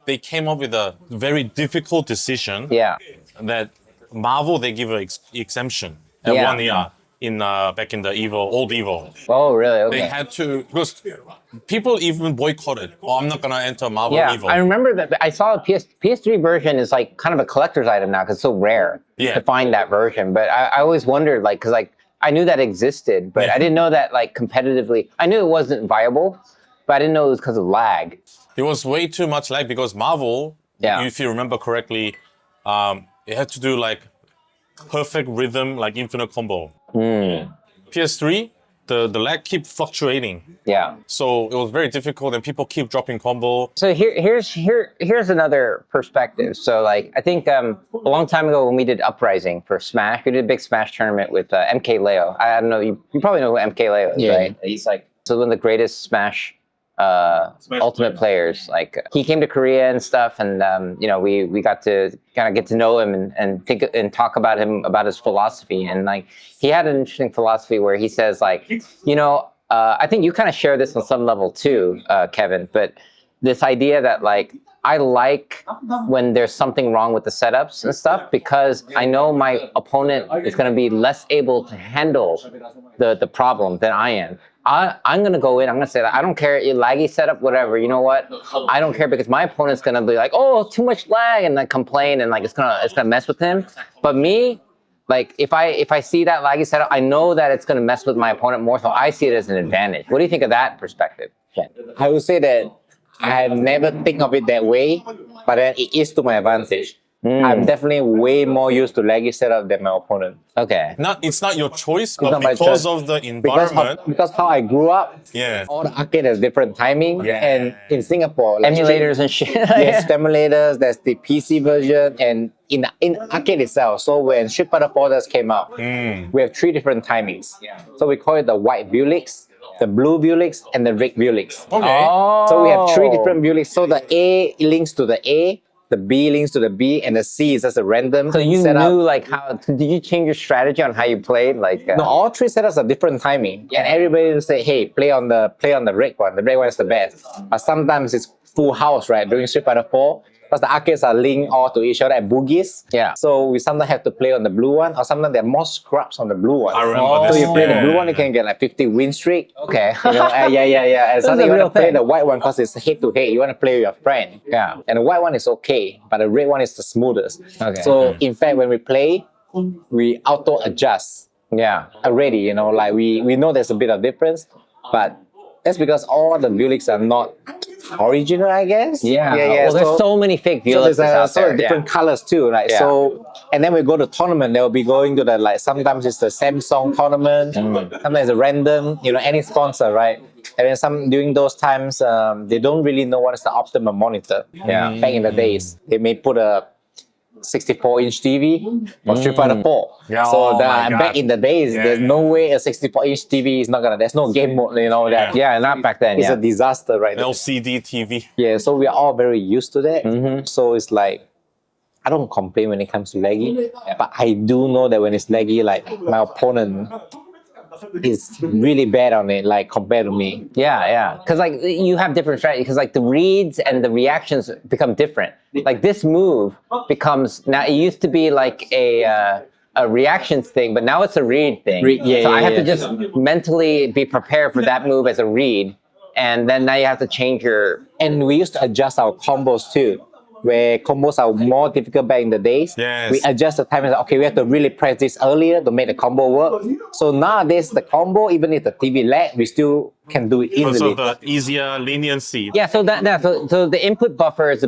they came up with a very difficult decision yeah. that Marvel, they give an exemption at Yeah. 1 year in back in the old Evo. Oh, really? They Okay. had to, because people even boycotted. Oh, I'm not gonna enter Marvel Yeah, Evo. I remember that. I saw a PS3 version is like kind of a collector's item now because it's so rare Yeah. to find that version. But I always wondered, like, because like I knew that existed, but Yeah. I didn't know that like competitively. I knew it wasn't viable, but I didn't know it was because of lag. It was way too much lag because Marvel, Yeah. if you remember correctly, it had to do like perfect rhythm, like infinite combo. PS3, the lag keep fluctuating. Yeah. So it was very difficult, and people keep dropping combo. So here's another perspective. So like I think a long time ago when we did Uprising for Smash, we did a big Smash tournament with MK Leo. I don't know, you probably know who MK Leo is, right? He's like one of the greatest Smash ultimate players. Like he came to Korea and stuff, and you know we got to kind of get to know him and think and talk about him, about his philosophy. And like he had an interesting philosophy where he says like, you know, I think you kind of share this on some level too, Kevin, but this idea that like I like when there's something wrong with the setups and stuff, because I know my opponent is going to be less able to handle the problem than I am. I'm going to go in, I'm going to say that I don't care, laggy setup, whatever, you know what? I don't care, because my opponent's going to be like, oh, too much lag, and like complain, and like it's going to mess with him. But me, like if I see that laggy setup, I know that it's going to mess with my opponent more, so I see it as an advantage. What do you think of that perspective, Jen? I would say that I never think of it that way, but then it is to my advantage. I'm definitely way more used to laggy setup than my opponent. Okay. It's not your choice, but not my because choice. of the environment. Because how I grew up, Yeah. all the arcade has different timing, Yeah. and in Singapore, like, Emulators and shit. there's emulators, there's the PC version, and in arcade itself. So when Street Fighter 4 came out, we have 3 different timings. So we call it the white Bulicks, the blue Bulicks, and the red Bulicks. Okay. So we have 3 different Bulicks. So the A links to the A, the B links to the B, and the C is just a random So you setup. knew like how, did you change your strategy on how you played? Like No, all 3 setups are different timing, and everybody will say, "Hey, play on the red one. The red one is the best." But sometimes it's full house, right? During Street Fighter 4, because the arcades are linked all to each other at boogies. Yeah. So we sometimes have to play on the blue one, or sometimes there are more scrubs on the blue one. I remember So this. you play the Yeah. blue one, you can get like 50 win streak. Okay. You know, yeah. And This is sometimes a you want real to play thing. the white one because it's head to head. You want to play with your friend. Yeah. And the white one is okay, but the red one is the smoothest. Okay. So in fact, when we play, we auto adjust Yeah. already. You know, like we know there's a bit of difference, but that's because all the Bulicks are not original, I guess. Yeah. Well, there's so many fake Bulicks out so there. different colors too, right? Yeah. So, and then we go to tournament, they'll be going to the, like, sometimes it's the Samsung tournament, sometimes it's a random, you know, any sponsor, right? And then during those times, they don't really know what is the optimum monitor. Yeah. Back in the days, they may put a 64-inch TV for Street Fighter 4. Yeah, So oh my God. back in the days, Yeah, there's yeah. no way a 64-inch TV is not gonna. There's no game mode, you know that. Yeah, not back then. It's Yeah. a disaster, right? LCD TV. Yeah, so we are all very used to that. So it's like, I don't complain when it comes to laggy, but I do know that when it's laggy, like my opponent is really bad on it, like compared to me. Yeah. Because like you have different strategies. Because like the reads and the reactions become different. Like this move becomes now. It used to be like a reactions thing, but now it's a read thing. So I have to just mentally be prepared for that move as a read, and then now you have to change your. And we used to adjust our combos too, where combos are more difficult back in the days. Yes. We adjust the time and say, okay, we have to really press this earlier to make the combo work. So nowadays, the combo, even if the TV lag, we still can do it Because easily. of the easier leniency. Yeah. So so the input buffer is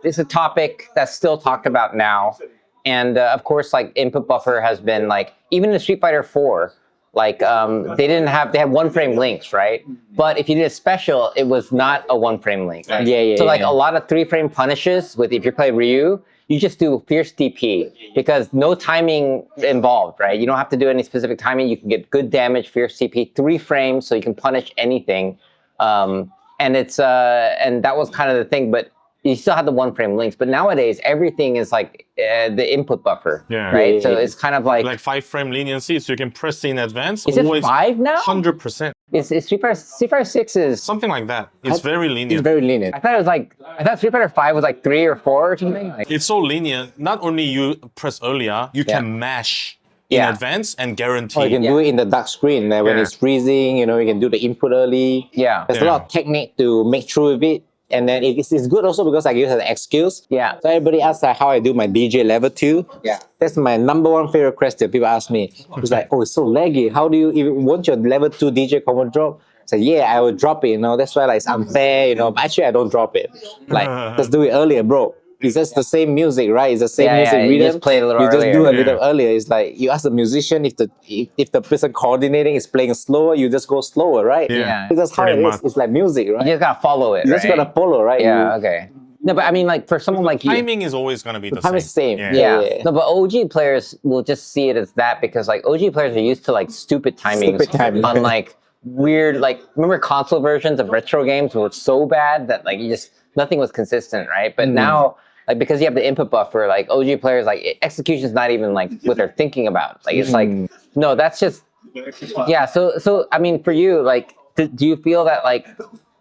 it's a topic that's still talked about now, and of course, like input buffer has been like even in Street Fighter 4. Like they had 1-frame links, right? But if you did a special, it was not a 1-frame link. So like a lot of 3-frame punishes if you play Ryu, you just do fierce DP because no timing involved, right? You don't have to do any specific timing. You can get good damage, fierce DP, 3 frames, so you can punish anything. And it's and that was kind of the thing, but you still have the 1-frame links. But nowadays, everything is like the input buffer, right? So it's kind of like 5-frame leniency, so you can press in advance. Is it 5 now? 100%. It's Street Fighter 6 is. Something like that. It's very lenient. It's very lenient. I thought Street Fighter 5 was like 3 or 4 or something. Like, It's so lenient. Not only you press earlier, you can mash in advance and guarantee. Or you can do it in the dark screen when it's freezing. You know, you can do the input early. Yeah. There's a lot of technique to make through with it. And then it's good also because I use it as an excuse. Yeah. So everybody asks like how I do my DJ level 2. Yeah. That's my number 1 favorite question. People ask me. It's like, oh, it's so laggy. How do you even want your level 2 DJ combo drop? I said, yeah, I will drop it, you know. That's why like it's unfair, you know. But actually I don't drop it. Like, let's do it earlier, bro. it's just the same music, right? It's the same Yeah, music yeah, you rhythm. just play it a little You just do a earlier. little Yeah. earlier. It's like you ask the musician if the person coordinating is playing slower, you just go slower, right? Yeah. It's just how Pretty it much. is. It's like music, right? You just gotta follow it, You right? just gotta follow, right? Yeah, okay. No, but I mean, like for someone like you, Timing is always going to be the time same. is same. yeah. No, but OG players will just see it as that because like OG players are used to like stupid timings Stupid timing. on like weird like remember console versions of retro games were so bad that like you just nothing was consistent, right? But now like because you have the input buffer, like OG players like execution is not even like what they're thinking about. Like it's like no, that's just yeah. So I mean, for you, like, do you feel that like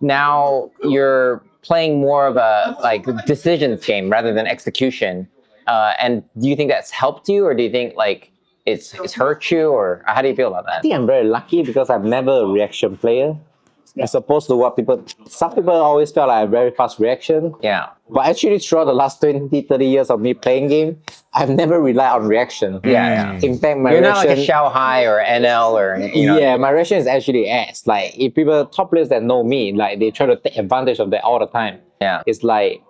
now you're playing more of a like decisions game rather than execution? And do you think that's helped you, or do you think like it's hurt you, or how do you feel about I that? think I'm very lucky because I'm never a reaction player. As opposed to what some people always felt like a very fast reaction. Yeah. But actually, throughout the last 20, 30 years of me playing game, I've never relied on reaction. Yeah, In fact, my You're not like a reaction, Shanghai or NL or you know. yeah, my reaction is actually ass. Like, if people, top players that know me, like, they try to take advantage of that all the time. Yeah. It's like,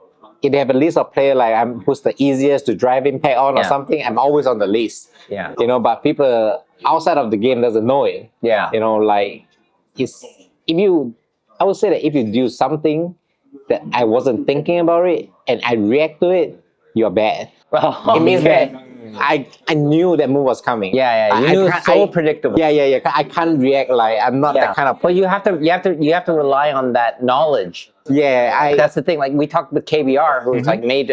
if they have a list of players, like, who's the easiest to drive impact on or Yeah. something, I'm always on the list. Yeah. You know, but people outside of the game doesn't know it. Yeah. You know, like, I would say that if you do something that I wasn't thinking about it and I react to it, you're bad. Well, It means okay. that I knew that move was coming. Yeah, you knew it was so predictable. Yeah. I can't react like I'm not that kind of. But you have to rely on that knowledge. Yeah, That's the thing. Like we talked with KBR, who's like made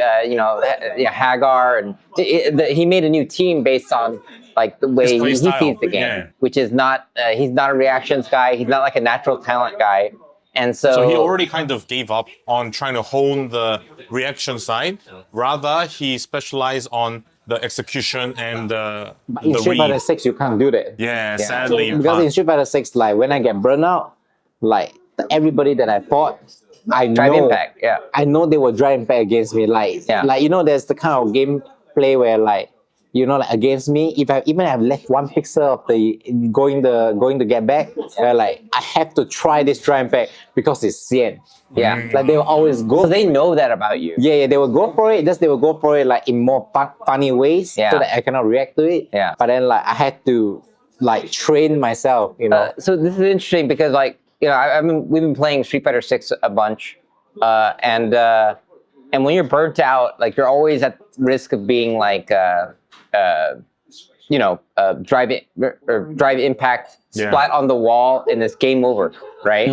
Hagar, and he made a new team based on like the way play he style, sees the game, yeah. which is not he's not a reactions guy. He's not like a natural talent guy, and So he already kind of gave up on trying to hone the reaction side. Rather, he specialized on the execution and in the Street Fighter read. 6 you can't do that. Yeah, sadly, you Because in can't. Street Fighter 6, like when I get burned out, like everybody that I fought, I drive know impact. Yeah, I know they were driving back against me. Like, like you know, there's the kind of gameplay where like, you know, like against me, if I even have left one pixel of the going to get back, like I have to try this drive back because it's Cien. yeah. Like they will always go. So they know that about you. Yeah, they will go for it. Just they will go for it like in more funny ways, Yeah. so that I cannot react to it. Yeah. But then like I had to like train myself, you know. So this is interesting because like we've been playing Street Fighter 6 a bunch, and when you're burnt out, like you're always at risk of being like drive impact splat on the wall and it's game over, right?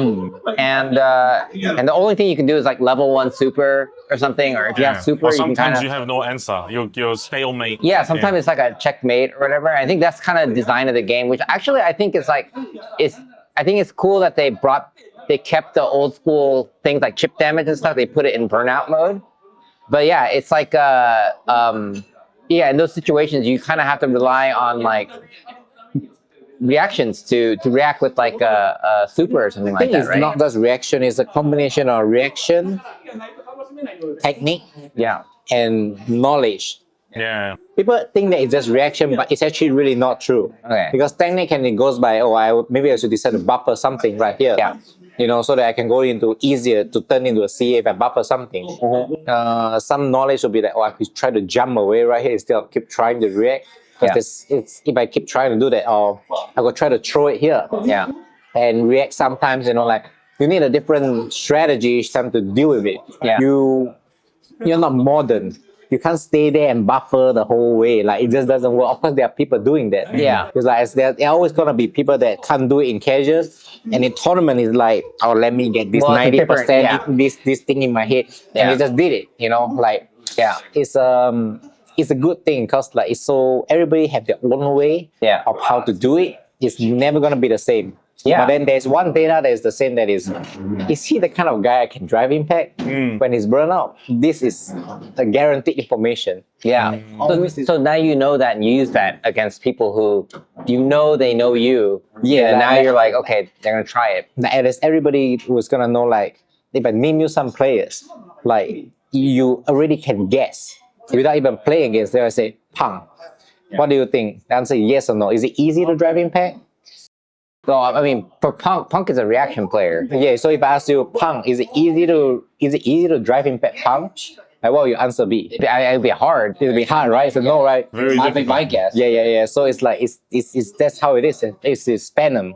And the only thing you can do is like level 1 super or something, or if you have super, Or you can sometimes kind you of have no answer. You're stalemate. yeah. Sometimes it's like a checkmate or whatever. I think that's kind of design of the game, which actually I think is like I think it's cool that they kept the old school things like chip damage and stuff. They put it in burnout mode. But yeah, it's like in those situations you kind of have to rely on like reactions to react with like a super or something I like think that, it's right? not just reaction; it's a combination of reaction, technique, Yeah. and knowledge. Yeah. People think that it's just reaction, but it's actually really not true. Okay. Because technique and it goes by, maybe I should decide to buffer something right here. Yeah. You know, so that I can go into easier to turn into a CA if I buffer something. Some knowledge will be like, I could try to jump away right here instead of keep trying to react. Because if I keep trying to do that, or I could try to throw it here. Yeah. And react sometimes, you know, like you need a different strategy each time to deal with it. Yeah. You're not modern. You can't stay there and buffer the whole way. Like it just doesn't work. Of course, there are people doing that. Yeah. Because like there are always gonna be people that can't do it in casuals. And in tournament is like, let me get this Well, it's 90%, this thing in my head, and they just did it. You know, like it's a good thing because like it's so everybody have their own way of how to do it. It's never gonna be the same. Yeah. But then there's one data that is the same, that is he the kind of guy I can drive impact when he's burned out? This is a guaranteed information. Yeah. So now you know that and you use that against people who you know they know you. Yeah, And now like- you're like, okay, they're gonna try it. And there's everybody who's gonna know, like, if I name you some players, like you already can guess without even playing against them. I say, Pang. What do you think? The answer is yes or no. Is it easy to drive impact? So I mean, for Punk is a reaction player. Yeah, so if I ask you, Pang, is it easy to drive impact Pang? Like, what will your answer be? It'd be hard. It'll be hard, right? So no, right? Very I'd make my difficult. guess. Yeah. So it's like it's that's how it is. It's Phantom.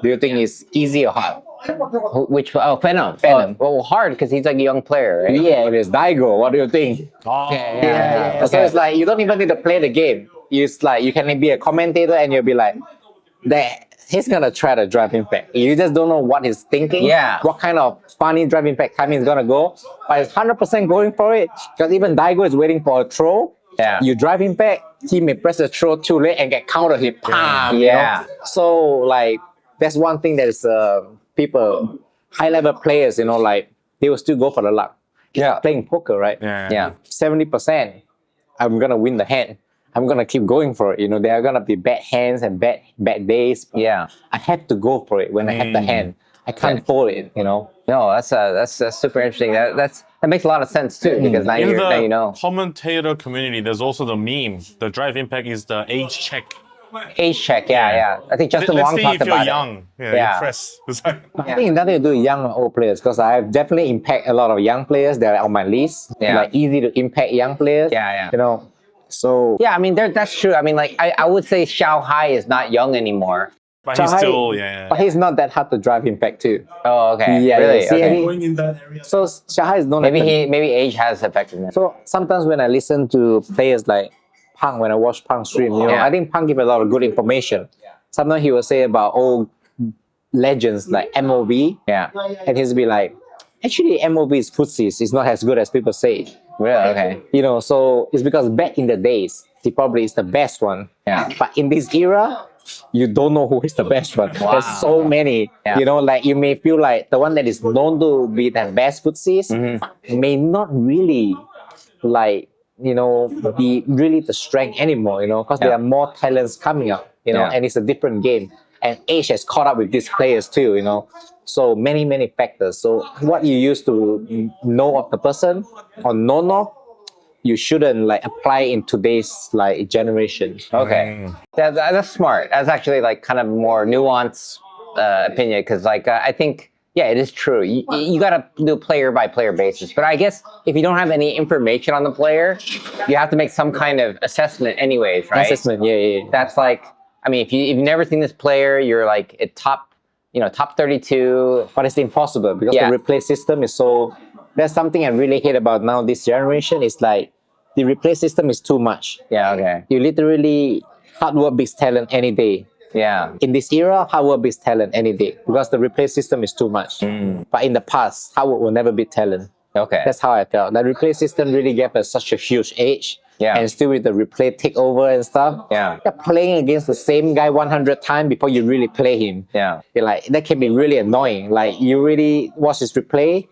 Do you think it's easy or hard? Which Venom? Venom. Well, hard because he's like a young player, right? Yeah, it is Daigo. What do you think? Oh, So it's like you don't even need to play the game. It's like you can be a commentator and you'll be like, that he's gonna try to drive impact. You just don't know what he's thinking. Yeah. What kind of funny drive impact timing is gonna go. But it's 100% going for it. Because even Daigo is waiting for a throw. Yeah. You drive impact, he may press the throw too late and get counter hit. Pam, Yeah. You know? So like that's one thing that is people, high level players, like they will still go for the luck. Yeah. Playing poker, right? Yeah. 70%, I'm gonna win the hand. I'm gonna keep going for it. There are gonna be bad hands and bad days. Yeah. I have to go for it when I have the hand. I can't fold it. No, that's super interesting. That makes a lot of sense too because now In now the you know. commentator community, there's also the meme. The drive impact is the age check. Age check, yeah. I think Justin Let's Wong see talked if you're about young. it. Yeah, you press. It's like- I think it's nothing to do with young or old players because I've definitely impact a lot of young players that are on my list. Yeah. Like easy to impact young players. Yeah. So Yeah, I mean that's true. I mean, like I would say Xiao Hai is not young anymore. But he's Chahai- still, but he's not that hard to drive impact too. Oh, okay. Yeah, Really? yeah. See, Okay. going in that area. So Shahai is known. Maybe age has effectiveness. So sometimes when I listen to players like Pang, when I watch Pang stream, Yeah. I think Pang give a lot of good information. Sometimes he will say about old legends like MOB, Yeah. and he'll be like, actually MOB is footsies. It's not as good as people say. Really? Okay. So it's because back in the days, he probably is the best one. Yeah. But in this era, you don't know who is the best one. Wow. There's so many. Yeah. Like you may feel like the one that is known to be the best footsies may not really like be really the strength anymore. Because there Yeah. are more talents coming up. Yeah. And it's a different game. And age has caught up with these players too. So many factors. So what you used to know of the person or know of, you shouldn't like apply in today's like generation. Okay. That's smart. That's actually like kind of more nuanced opinion because like I think it is true. You got to do a player by player basis. But I guess if you don't have any information on the player, you have to make some kind of assessment anyways, right? Assessment, yeah. That's like, I mean, if you've never seen this player, you're like at top 32. But it's impossible because Yeah. the replay system is so. That's something I really hate about now this generation. Is like the replay system is too much. Yeah. Okay. You literally hard work beats talent any day. Yeah. In this era, hard work beats talent any day because the replay system is too much. But in the past, hard work will never beat talent. Okay. That's how I felt. The replay system really gave us such a huge edge. Yeah. And still with the replay takeover and stuff. Yeah. You're playing against the same guy 100 times before you really play him. Yeah. You're like, that can be really annoying. Like you really watch his replay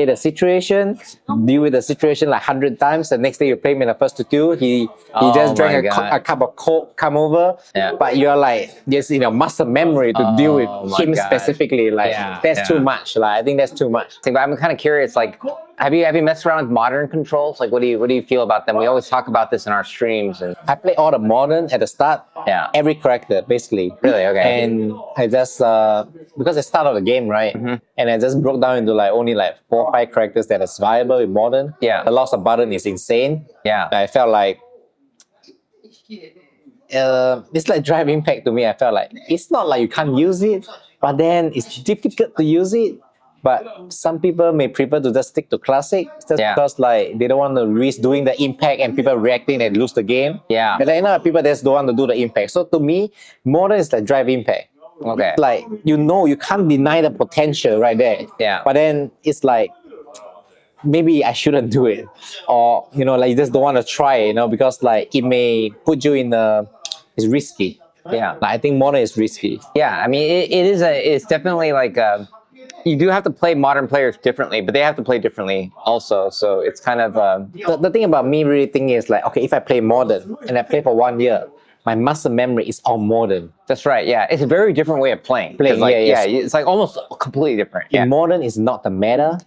the situation, deal with the situation like 100 times. The next day you play him in the first two, he Oh just my drank God. a cup of Coke, come over. Yeah. But you're like, just muscle memory to deal with Oh my him God. specifically. Like that's too much. Like I think that's too much. But I'm kind of curious. Like, have you messed around with modern controls? Like, what do you feel about them? We always talk about this in our streams. And I play all the modern at the start. Yeah. Every character basically. Really? Okay. And I just because I start of the game, right? And I just broke down into like only like 4 or 5 characters that is viable in modern. Yeah. The loss of button is insane. Yeah. I felt like it's like Drive Impact to me. I felt like it's not like you can't use it, but then it's difficult to use it. But some people may prefer to just stick to classic just because like they don't want to risk doing the impact and people reacting and lose the game. Yeah. But then people just don't want to do the impact. So to me, modern is like Drive Impact. Okay. Like you can't deny the potential right there. Yeah. But then it's like maybe I shouldn't do it, or like you just don't want to try it, because like it may put you in it's risky. Yeah. Like I think modern is risky. Yeah. I mean, it's definitely like you do have to play modern players differently, but they have to play differently also. So it's kind of The thing about me really thinking is like, okay, if I play modern and I play for 1 year, my muscle memory is all modern. that's right. Yeah, it's a very different way of playing. 'Cause, like, it's like almost completely different. If Yeah. modern is not the meta,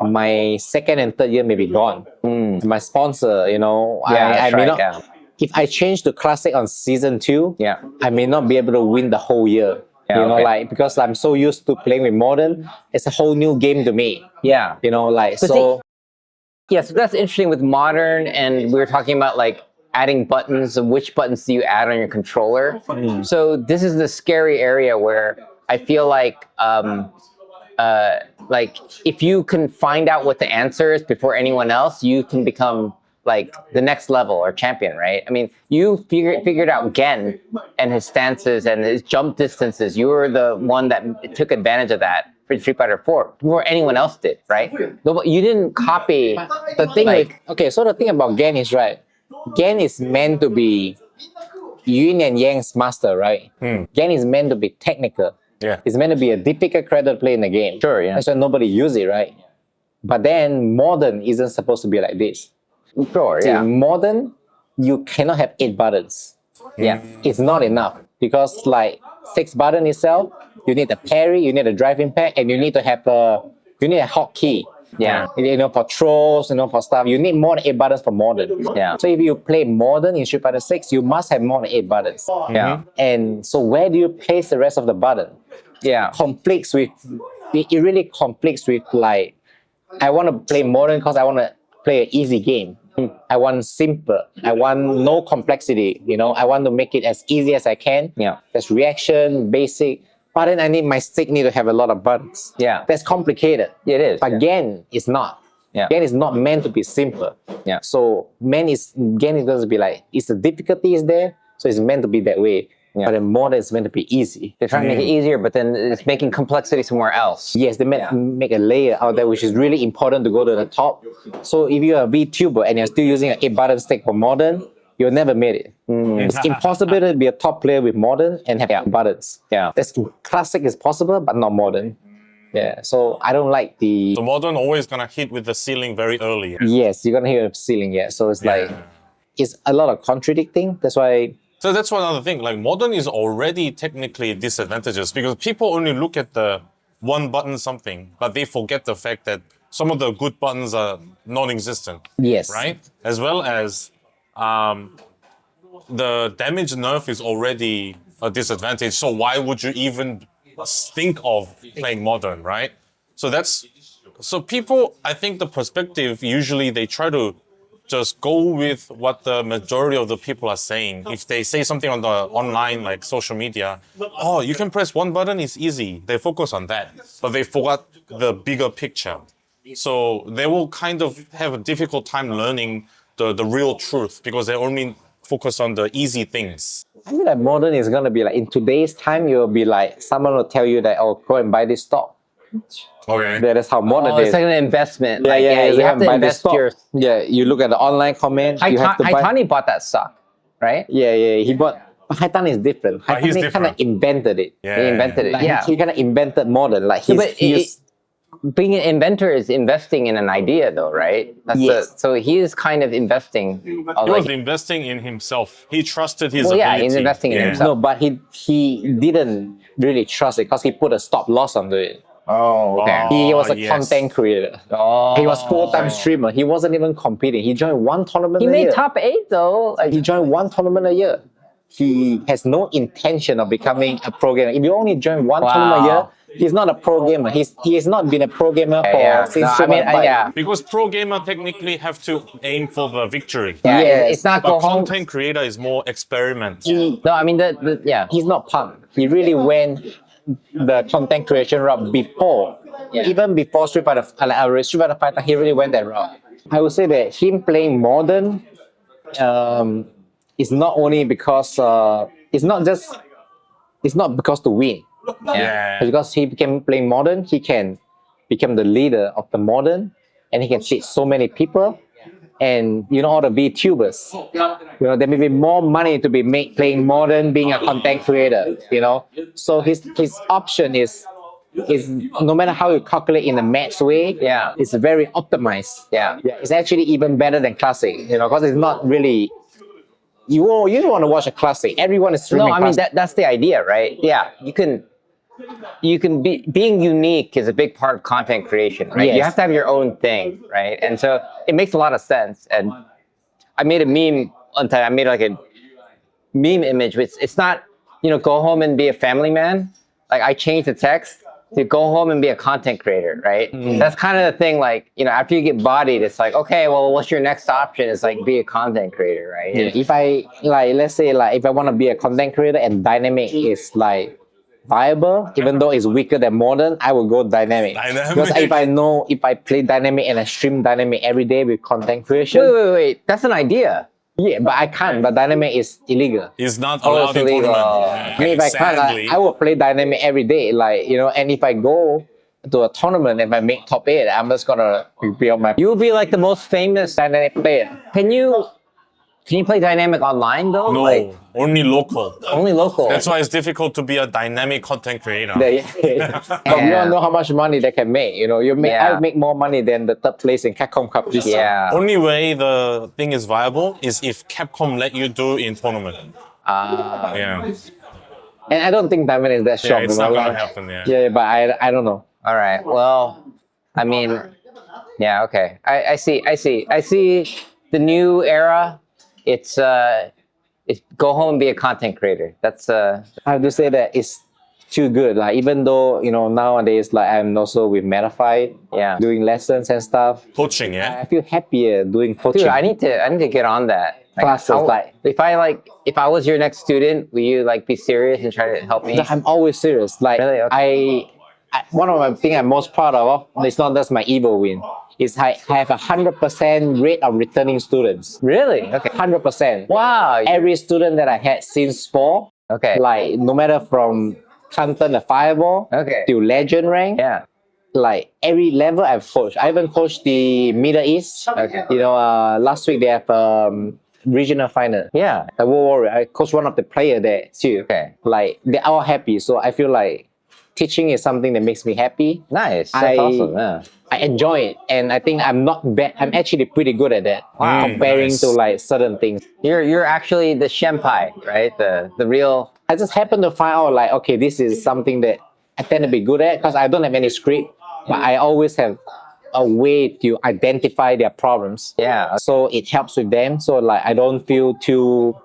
my second and third year may be gone. My sponsor, Yeah, I that's may right, not. yeah. If I change to classic on season 2, Yeah. I may not be able to win the whole year. Yeah, okay. Like because I'm so used to playing with modern, it's a whole new game to me. Yeah. Like But so. Yeah, so that's interesting with modern, and we were talking about like adding buttons and which buttons do you add on your controller. So this is the scary area where I feel like if you can find out what the answer is before anyone else, you can become like the next level or champion, right? I mean, you figured out Gen and his stances and his jump distances. You were the one that took advantage of that for Street Fighter 4 before anyone else did, right? You didn't copy. The thing Like- so the thing about Gen is right. Gen is meant to be yin and yang's master, right? Gen is meant to be technical. Yeah. It's meant to be a difficult character to play in the game. Sure, yeah. That's why nobody use it, right? But then modern isn't supposed to be like this. Sure, See, yeah. modern, you cannot have 8 buttons. Yeah. It's not enough because like 6 button itself, you need a parry, you need a drive impact, and you need to have a hotkey. Yeah. For trolls, for stuff. You need more than 8 buttons for modern. Yeah. So if you play modern in Street Fighter 6, you must have more than 8 buttons. Yeah. And so where do you place the rest of the button? Yeah. It really conflicts with like, I want to play modern because I want to play an easy game. I want simple. I want no complexity. I want to make it as easy as I can. Yeah. There's reaction, basic. But then I need my stick need to have a lot of buttons. Yeah. That's complicated. It is. But Gen is not. Yeah. Gen is not meant to be simple. Yeah. So Gen is going to be like, the difficulty is there, so it's meant to be that way. Yeah. But then modern is meant to be easy. They're trying to make it easier, but then it's making complexity somewhere else. Yes, they make a layer out there, which is really important to go to the top. So if you're a VTuber and you're still using an 8-button stick for modern, you'll never make it. It's impossible to be a top player with modern and have buttons. Yeah. That's classic is possible, but not modern. Yeah. So I don't like the. So modern always gonna hit with the ceiling very early. Yes, you're gonna hear the ceiling. Yeah. So it's like it's a lot of contradicting. That's why. So that's one other thing. Like modern is already technically disadvantageous because people only look at the one button something, but they forget the fact that some of the good buttons are non-existent. Yes. Right. As well as the damage nerf is already a disadvantage. So why would you even think of playing modern, right? So people, I think the perspective usually they try to just go with what the majority of the people are saying. If they say something on the online, like social media, oh, you can press one button, it's easy. They focus on that, but they forgot the bigger picture. So they will kind of have a difficult time learning the real truth because they only focus on the easy things. I feel like modern is gonna be like in today's time, you'll be like someone will tell you that, oh, go and buy this stock. Okay. That's how modern it It's is. like an investment. Yeah, Like, you have to buy this invest stock. your. Yeah, you look at the online comment. You have to buy. Haitani bought that stock, right? Yeah, he bought. But Haitan is different. But he's Haitan kind different. of invented it. Yeah. He invented it. Like, Yeah. he kind of invented modern. Like Yeah, he's being an inventor is investing in an idea, though, right? Yes. So he is kind of investing. He was investing in himself. He trusted his Well, yeah, ability. he's investing in himself. no, but he didn't really trust it because he put a stop loss onto it. Oh, okay. He was a yes. content creator. Oh. He was full-time streamer. He wasn't even competing. He joined one tournament He a made year. top 8 though. Like, He joined one tournament a year. He has no intention of becoming a pro gamer. If you only join one tournament a year, he's not a pro gamer. He has not been a pro gamer since No, I mean, 2005. yeah. Because pro gamer technically have to aim for the victory. Yeah, Yes, it's not But go home. content creator is more experiment. No, I mean yeah. He's not punk. He really went the content creation route before, even before Street Fighter Fighter. He really went that route. I would say that him playing modern is not only because it's not because to win. Yeah. Because he became playing modern, he can become the leader of the modern, and he can teach so many people. And all the VTubers, there may be more money to be made playing modern, being a content creator. So his option is no matter how you calculate in a match way, it's very optimized. Yeah. It's actually even better than classic, because it's not really. You don't want to watch a classic. Everyone is streaming. No, I mean that's the idea, right? Yeah, you can be being unique is a big part of content creation, right? Yes. You have to have your own thing, right? And so it makes a lot of sense. And I made a meme one time. I made like a meme image, which it's not, go home and be a family man. Like I changed the text to go home and be a content creator, right? That's kind of the thing. Like, after you get bodied, it's like, okay, well, what's your next option? It's like be a content creator, right? If I let's say if I want to be a content creator and dynamic is viable, even though it's weaker than modern, I will go dynamic. Because if I play dynamic and I stream dynamic every day with content creation. Wait. That's an idea. Yeah, but I can't. But dynamic is illegal. It's not allowed in illegal. tournament. I mean, if I can't, I will play dynamic every day. And if I go to a tournament, if I make top 8, I'm just gonna build my. You will be like the most famous dynamic player. Can you play dynamic online though? No, only local. Only local. That's why it's difficult to be a dynamic content creator. But we don't know how much money they can make. I make more money than the third place in Capcom Cup this year. Only way the thing is viable is if Capcom let you do in tournament. Yeah. And I don't think Diamond is that strong. It's not gonna happen. Yeah, but I don't know. All right. Well, I mean, yeah. Okay. I see the new era. It's go home and be a content creator. That's I have to say that it's too good. Even though nowadays I'm also with Metafy, doing lessons and stuff. Coaching, yeah. I feel happier doing coaching. Dude, I need to get on that. Classes, if I was your next student, will you be serious and try to help me? I'm always serious. Really? Okay. One of the things I'm most proud of, it's not just my evil win, is I have 100% rate of returning students. Really? Okay. 100%. Wow. Every student that I had since 4, no matter from Canton the Fireball to Legend rank, every level I've coached. I even coached the Middle East. Okay. Last week they have regional final. Yeah. The World Warrior. I coached one of the player there too. Okay. They're all happy. So I feel teaching is something that makes me happy. Nice. That's awesome. Yeah. I enjoy it, and I think I'm not bad. I'm actually pretty good at that. Comparing to certain things. You're actually the senpai, right? The real. I just happen to find out okay, this is something that I tend to be good at because I don't have any script, but I always have a way to identify their problems. Yeah. So it helps with them. So I don't feel too.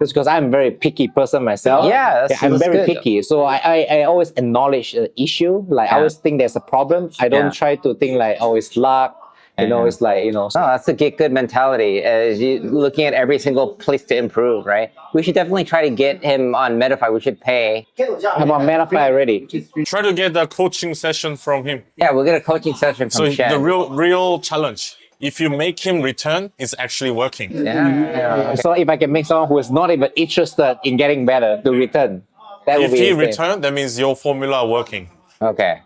Just because I'm a very picky person myself. Yeah, I'm very good. picky. So I always acknowledge the issue. I always think there's a problem. I don't try to think it's luck. It's No, that's a good mentality. As you looking at every single place to improve, right? We should definitely try to get him on Metafy. We should pay. I'm on Metafy already. Try to get a coaching session from him. Yeah, we'll get a coaching session from Shen. The real challenge. If you make him return, it's actually working. Yeah. So if I can make someone who is not even interested in getting better to return, that would be If he insane. returns, that means your formula working. Okay.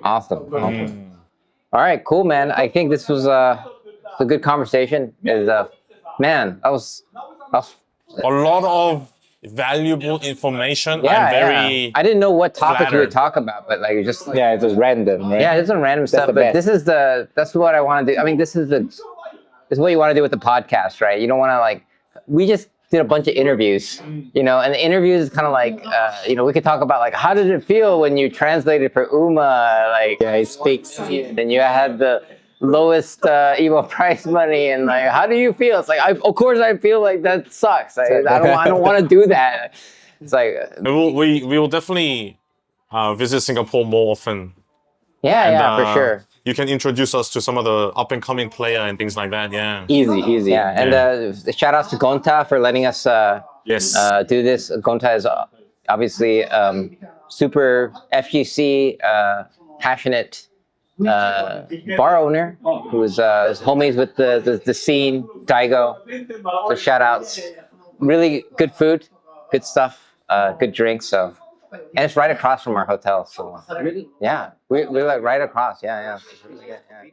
Awesome. All right, cool, man. I think this was a good conversation. Man, that was a lot of valuable information. Yeah, I'm very I didn't know what topic flattered. you would talk about, but it just Yeah, it was random, right? yeah, it's some random stuff. the But best. that's what I want to do. I mean, this is what you want to do with the podcast, right? You don't want to we just did a bunch of interviews, and the interviews is kind of we could talk about how did it feel when you translated for Uma, Yeah, it speaks. then you had the lowest Evo price money, and how do you feel? It's of course I feel like that sucks. I don't want to do that. It's we will definitely visit Singapore more often. yeah, for sure. You can introduce us to some of the up and coming player and things like that. Yeah. Easy. Yeah, and shout outs to Gonta for letting us Yes. do this. Gonta is obviously super FGC passionate bar owner who is homies with the scene, Daigo. So shout outs. Really good food, good stuff, good drinks. So, and it's right across from our hotel. So Really? yeah, we're right across. Yeah. It's really good, yeah.